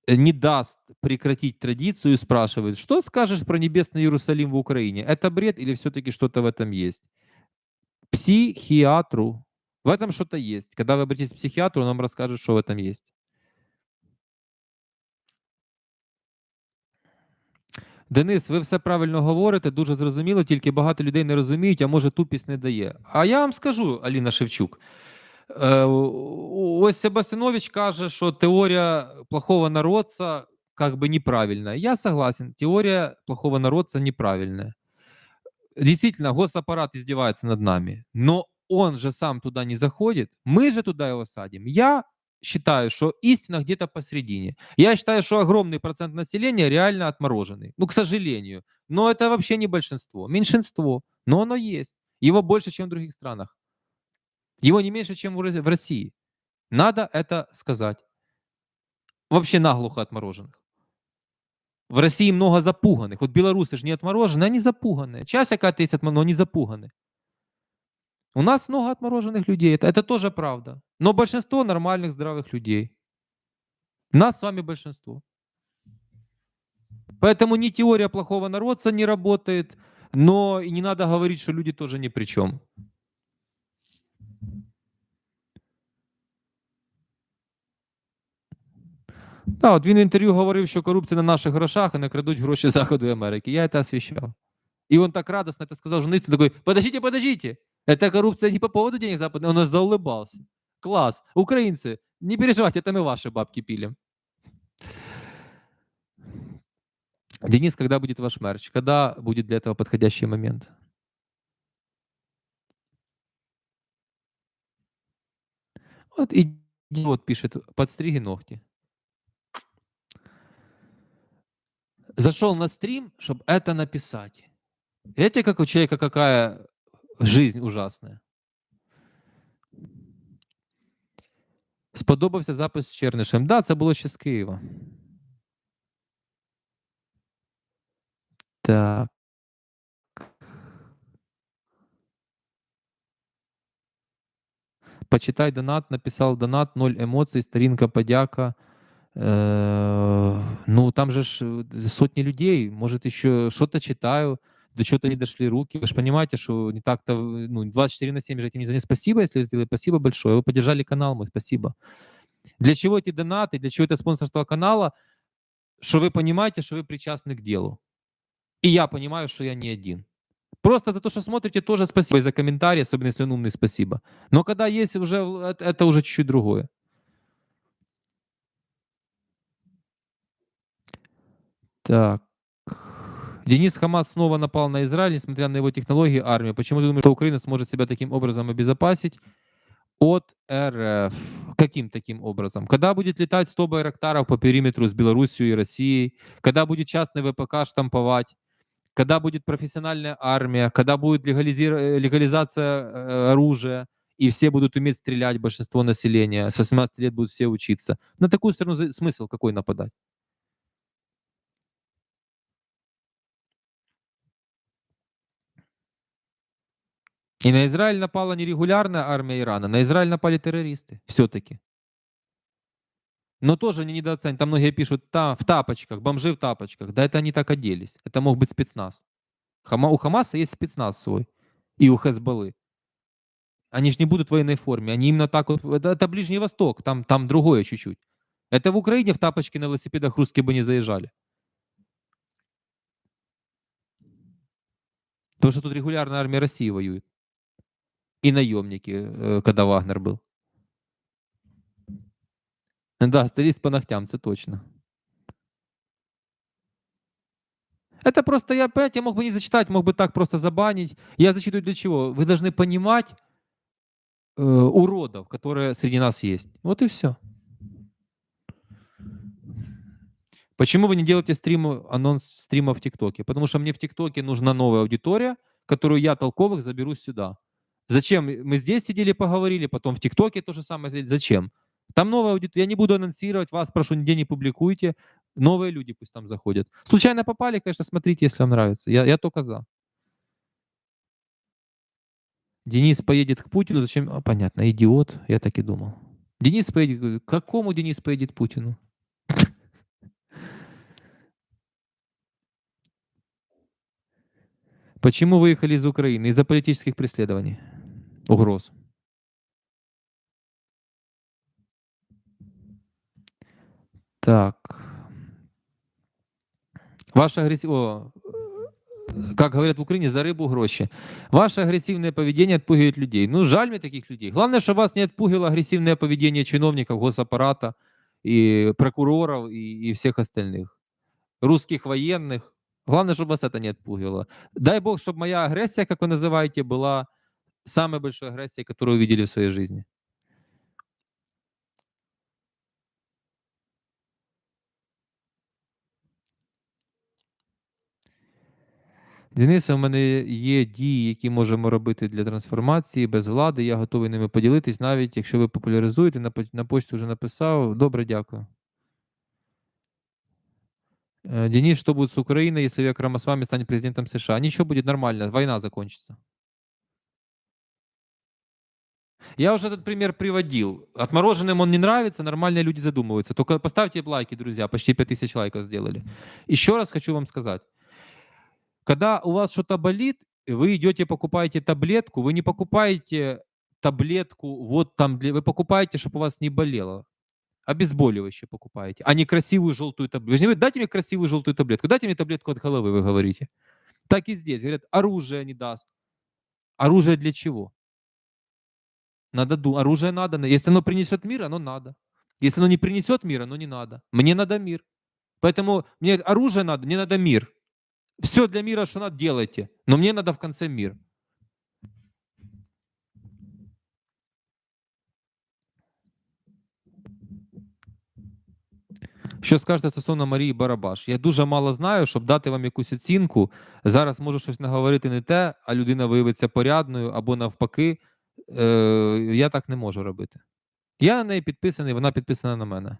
не даст прекратить традицию и спрашивает, что скажешь про небесный Иерусалим в Украине? Это бред или все-таки что-то в этом есть? Психиатру. В этом что-то есть. Когда вы обратитесь к психиатру, он вам расскажет, что в этом есть. Денис, ви все правильно говорите, дуже зрозуміло, тільки багато людей не розуміють, а може тупість не дає. А я вам скажу, Аліна Шевчук, ось Себастьянович каже, що теорія плохого народця как бы неправильная. Я согласен, теория плохого народца неправильная. Действительно, госаппарат издевается над нами, но он же сам туда не заходит, мы же туда его садим. Я считаю, что истина где-то посередине. Я считаю, что огромный процент населения реально отмороженный. Ну, к сожалению. Но это вообще не большинство. Меньшинство. Но оно есть. Его больше, чем в других странах. Его не меньше, чем в России. Надо это сказать. Вообще наглухо отмороженных. В России много запуганных. Вот белорусы же не отмороженные, они запуганные. Часть какая-то есть, но они запуганные. У нас много отмороженных людей, это тоже правда. Но большинство нормальных, здравых людей. Нас с вами большинство. Поэтому ни теория плохого народца не работает, но и не надо говорить, что люди тоже ни при чем. Да, от він в інтерв'ю говорив, що корупція на наших грошах і не крадуть гроші Заходу і Америки. Я это освещал. И он так радостно это сказал журналисту, такой, подождите, подождите, это коррупция не по поводу денег западных, он аж заулыбался. Класс, украинцы, не переживайте, это мы ваши бабки пилим. Денис, когда будет ваш мерч? Когда будет для этого подходящий момент? Вот идиот пишет, подстриги ногти. Зашел на стрим, чтобы это написать. Видите, как у человека какая жизнь ужасная. Сподобався запис з Чернишем. Да, це було ще з Києва. Так. Почитай донат, написал донат, 0 эмоций, старинка, подяка. Ну, там же ж сотни людей, может, еще что-то читаю, до чего-то не дошли руки. Вы же понимаете, что не так-то, ну, 24/7 же этим не занимаюсь. Спасибо, если вы сделали, спасибо большое. Вы поддержали канал мой, спасибо. Для чего эти донаты, для чего это спонсорство канала? Что вы понимаете, что вы причастны к делу. И я понимаю, что я не один. Просто за то, что смотрите, тоже спасибо. И за комментарии, особенно если он умный, спасибо. Но когда есть уже, это уже чуть-чуть другое. Так. Денис, Хамас снова напал на Израиль, несмотря на его технологии армии. Почему ты думаешь, что Украина сможет себя таким образом обезопасить от РФ? Каким таким образом? Когда будет летать 100 байрактаров по периметру с Белоруссией и Россией? Когда будет частный ВПК штамповать? Когда будет профессиональная армия? Когда будет легализация оружия? И все будут уметь стрелять, большинство населения. С 18 лет будут все учиться. На такую страну смысл какой нападать? И на Израиль напала не регулярная армия Ирана, на Израиль напали террористы все-таки. Но тоже не недооценить. Там многие пишут, в тапочках, бомжи в тапочках. Да это они так оделись. Это мог быть спецназ. У Хамаса есть спецназ свой. И у Хезболлы. Они же не будут в военной форме. Они именно так вот... Это Ближний Восток, там другое чуть-чуть. Это в Украине в тапочке на велосипедах русские бы не заезжали. Потому что тут регулярная армия России воюет. И наемники, когда Вагнер был. Да, стелись по ногтям, это точно. Это просто я, понимаете, я мог бы не зачитать, мог бы так просто забанить. Я зачитываю для чего? Вы должны понимать уродов, которые среди нас есть. Вот и все. Почему вы не делаете анонс стрима в ТикТоке? Потому что мне в ТикТоке нужна новая аудитория, которую я, толковых, заберу сюда. Зачем? Мы здесь сидели, поговорили, потом в ТикТоке то же самое сидели. Зачем? Там новая аудитория. Я не буду анонсировать, вас прошу, нигде не публикуйте. Новые люди пусть там заходят. Случайно попали, конечно, смотрите, если вам нравится. Я только за. Денис поедет к Путину, зачем? Понятно, идиот, я так и думал. Денис поедет, к какому Денис поедет к Путину? Почему выехали из Украины? Из-за политических преследований, угроз. Так. Ваша агрессивность... Как говорят в Украине, за рыбу гроши. Ваше агрессивное поведение отпугивает людей. Ну, жаль мне таких людей. Главное, чтобы вас не отпугивало агрессивное поведение чиновников, госаппарата, и прокуроров, и всех остальных. Русских военных. Главное, чтобы вас это не отпугивало. Дай бог, чтобы моя агрессия, как вы называете, была самой большой агрессией, которую вы видели в своей жизни. Денисе, у мене є дії, які можемо робити для трансформації без влади. Я готовий ними поділитись, навіть якщо ви популяризуєте, на почту вже написав. Добре, дякую. Денис, что будет с Украиной, если Век Рамасвами станет президентом США? Ничего, будет нормально, война закончится. Я уже этот пример приводил. Отмороженным он не нравится, нормальные люди задумываются. Только поставьте лайки, друзья, почти 5000 лайков сделали. Еще раз хочу вам сказать. Когда у вас что-то болит, вы идете, покупаете таблетку, вы не покупаете таблетку вот там, вы покупаете, чтобы у вас не болело. Обезболивающее покупаете, а не красивую желтую таблетку. Вы же не говорите, дайте мне красивую желтую таблетку, дайте мне таблетку от головы, вы говорите. Так и здесь. Говорят, оружие не даст. Оружие для чего? Надо думать. Оружие надо. Если оно принесет мир, оно надо. Если оно не принесет мир, оно не надо. Мне надо мир. Поэтому мне оружие надо, мне надо мир. Все для мира, что надо, делайте. Но мне надо в конце мир. Що скажете стосовно Марії Барабаш? Я дуже мало знаю, щоб дати вам якусь оцінку. Зараз можу щось наговорити не те, а людина виявиться порядною або навпаки. Я так не можу робити. Я на неї підписаний, вона підписана на мене.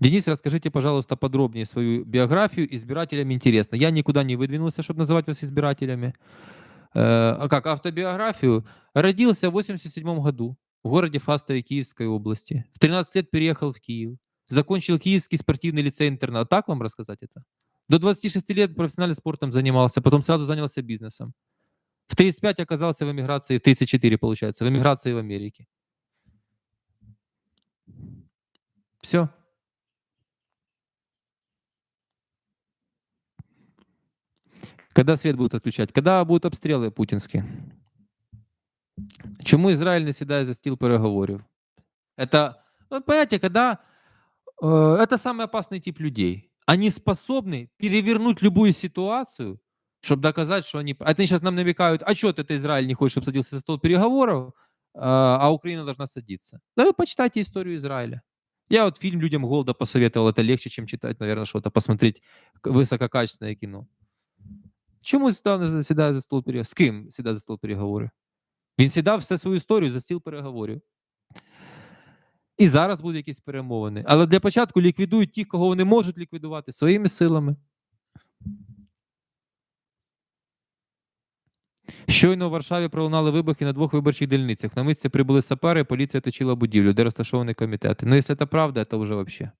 Денис, расскажите, пожалуйста, подробнее свою биографию. Избирателям интересно. Я никуда не выдвинулся, чтобы называть вас избирателями. А как, автобиографию? Родился в 87 году в городе Фастове Киевской области. В 13 лет переехал в Киев. Закончил Киевский спортивный лицей-интернат. Так вам рассказать это? До 26 лет профессиональным спортом занимался, потом сразу занялся бизнесом. В 35 оказался в эмиграции, в 34, получается, в эмиграции в Америке. Все. Когда свет будут отключать? Когда будут обстрелы путінські? Чому Ізраїль не сідає за стіл переговорів? Это, ну, понимаете, когда это самый опасный тип людей. Они способны перевернуть любую ситуацию, чтобы доказать, что они... Это они сейчас нам намекают, а что это Израиль не хочет, чтобы садился за стол переговоров, а Украина должна садиться. Да вы почитайте историю Израиля. Я вот фильм «Людям голода» посоветовал. Это легче, чем читать, наверное, что-то, посмотреть высококачественное кино. Чому сідає за стол переговорів? З ким сідає за стол переговорів? Він сідав всю свою історію за стіл переговорів. І зараз будуть якісь перемовини. Але для початку ліквідують тих, кого вони можуть ліквідувати своїми силами. Щойно у Варшаві пролунали вибухи на 2 виборчих дільницях. На місце прибули сапери, поліція оточила будівлю, де розташовані комітети. Ну, якщо це правда, це вже взагалі.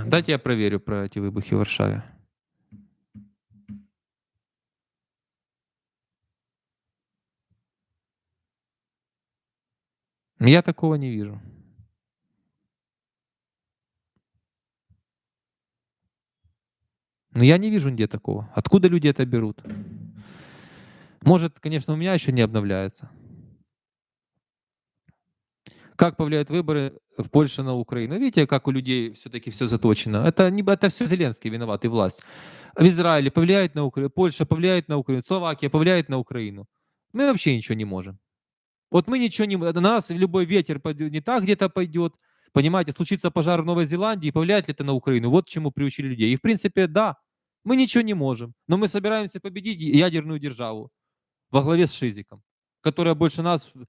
Дайте я проверю про эти выбухи в Варшаве. Я такого не вижу. Но я не вижу нигде такого. Откуда люди это берут? Может, конечно, у меня еще не обновляется. Как повлияют выборы в Польше на Украину? Видите, как у людей все-таки все заточено. Это все Зеленский виноват и власть. В Израиле повлияет на Украину, Польша повлияет на Украину, Словакия повлияет на Украину. Мы вообще ничего не можем. Вот мы ничего не... На нас любой ветер пойдет, не так где-то пойдет. Понимаете, случится пожар в Новой Зеландии, повлияет ли это на Украину? Вот к чему приучили людей. И в принципе, да, мы ничего не можем. Но мы собираемся победить ядерную державу во главе с Шизиком, которая больше нас в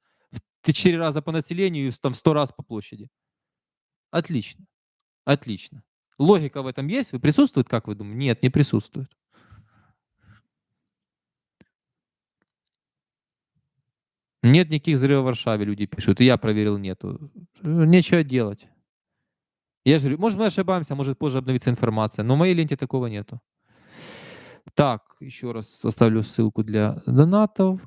4 раза по населению и там 100 раз по площади. Отлично, отлично. Логика в этом есть? Вы присутствует, как вы думаете? Нет, не присутствует. Нет никаких взрывов в Варшаве, люди пишут. И я проверил, нету. Нечего делать. Я же говорю, может, мы ошибаемся, может, позже обновится информация, но в моей ленте такого нету. Так, еще раз оставлю ссылку для донатов.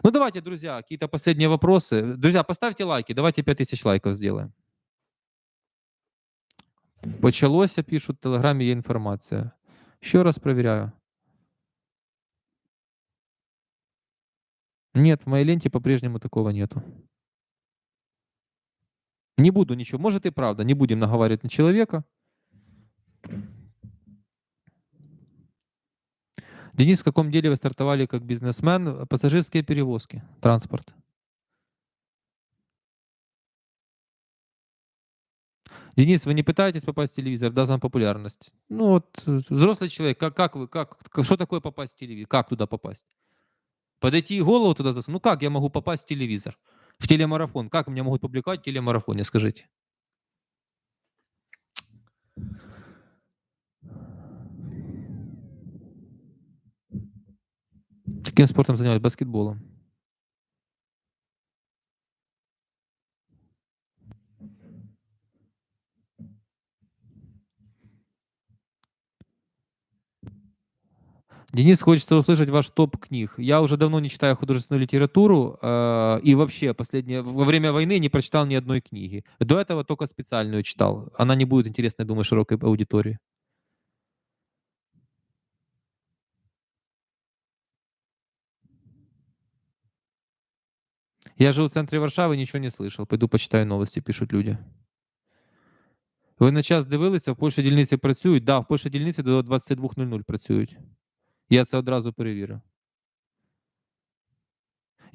Ну, давайте, друзья, какие-то последние вопросы. Друзья, поставьте лайки, давайте 5000 лайков сделаем. Почалося, пишут, в Телеграме є інформація. Еще раз проверяю. Нет, в моей ленте по-прежнему такого нету. Не буду ничего. Может и правда, не будем наговаривать на человека. Денис, в каком деле вы стартовали как бизнесмен? Пассажирские перевозки, транспорт. Денис, вы не пытаетесь попасть в телевизор, даст вам популярность? Ну вот, взрослый человек, что такое попасть в телевизор? Как туда попасть? Подойти и голову туда засунуть? Ну как я могу попасть в телевизор? В телемарафон? Как меня могут публиковать в телемарафоне, скажите? Каким спортом занимаюсь? Баскетболом. Денис, хочется услышать ваш топ книг. Я уже давно не читаю художественную литературу, и вообще во время войны не прочитал ни одной книги. До этого только специальную читал. Она не будет интересна, я думаю, широкой аудитории. Я живу в центре Варшави, ничего не слышал. Пойду почитаю новости, пишут люди. Ви на час дивилися, в Польщі дільниці працюють? Да, в Польщі дільниці до 22:00 працюють. Я це одразу перевірив.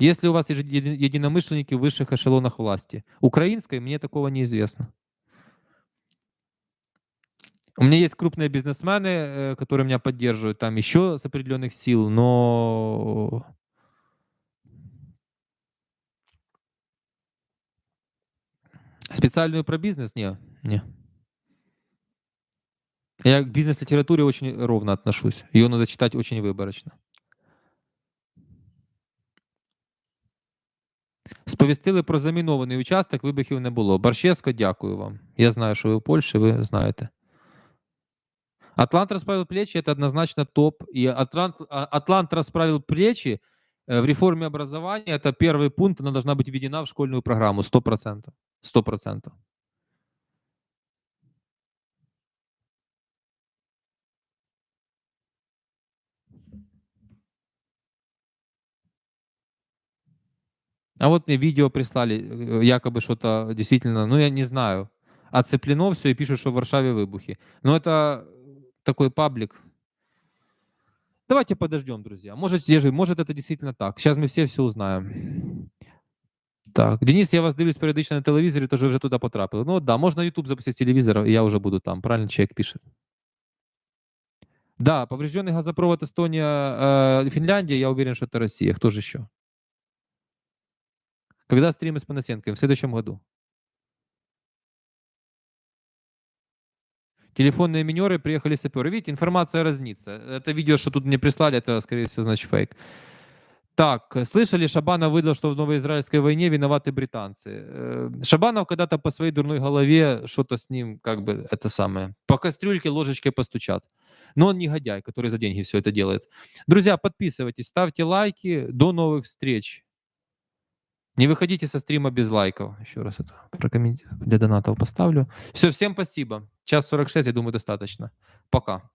Если у вас единомышленники в высших эшелонах власти. Украинской мне такого неизвестно. У меня есть крупные бизнесмены, которые меня поддерживают, там еще с определенных сил, но специальную про бизнес не, не. Я к бизнес-литературе очень ровно отношусь. Ее надо читать очень виборочно. Сповістили про замінований участок, вибухів не було. Борщевська, дякую вам. Я знаю, що ви в Польщі, ви знаєте. Атлант расправил плечи — это однозначно топ. И Атлант расправил плечи в реформе образования — это первый пункт, она должна быть введена в школьную программу 100%. 100%. А вот мне видео прислали, якобы что-то действительно, ну, я не знаю, оцеплено все и пишут, что в Варшаве выбухи. Но это такой паблик. Давайте подождем, друзья. Может это действительно так. Сейчас мы все узнаем. Так, Денис, я вас дивлюсь періодично на телевізорі, тож ви вже туди потрапили. Ну, да, можна YouTube запустить з телевізора, і я вже буду там. Правильно человек пишет. Да, поврежденный газопровод Эстония, Финляндия, я уверен, что это Россия. Кто же еще? Когда стримы с Панасенковым? В следующем году. Телефонные минеры, приехали саперы. Видите, информация разнится. Это видео, что тут мне прислали, это, скорее всего, значит, фейк. Так, слышали, Шабанов выдал, что в новоизраильской войне виноваты британцы. Шабанов когда-то по своей дурной голове, что-то с ним, как бы, это самое, по кастрюльке ложечкой постучат. Но он негодяй, который за деньги все это делает. Друзья, подписывайтесь, ставьте лайки. До новых встреч. Не выходите со стрима без лайков. Еще раз это для донатов поставлю. Все, всем спасибо. Час 46, я думаю, достаточно. Пока.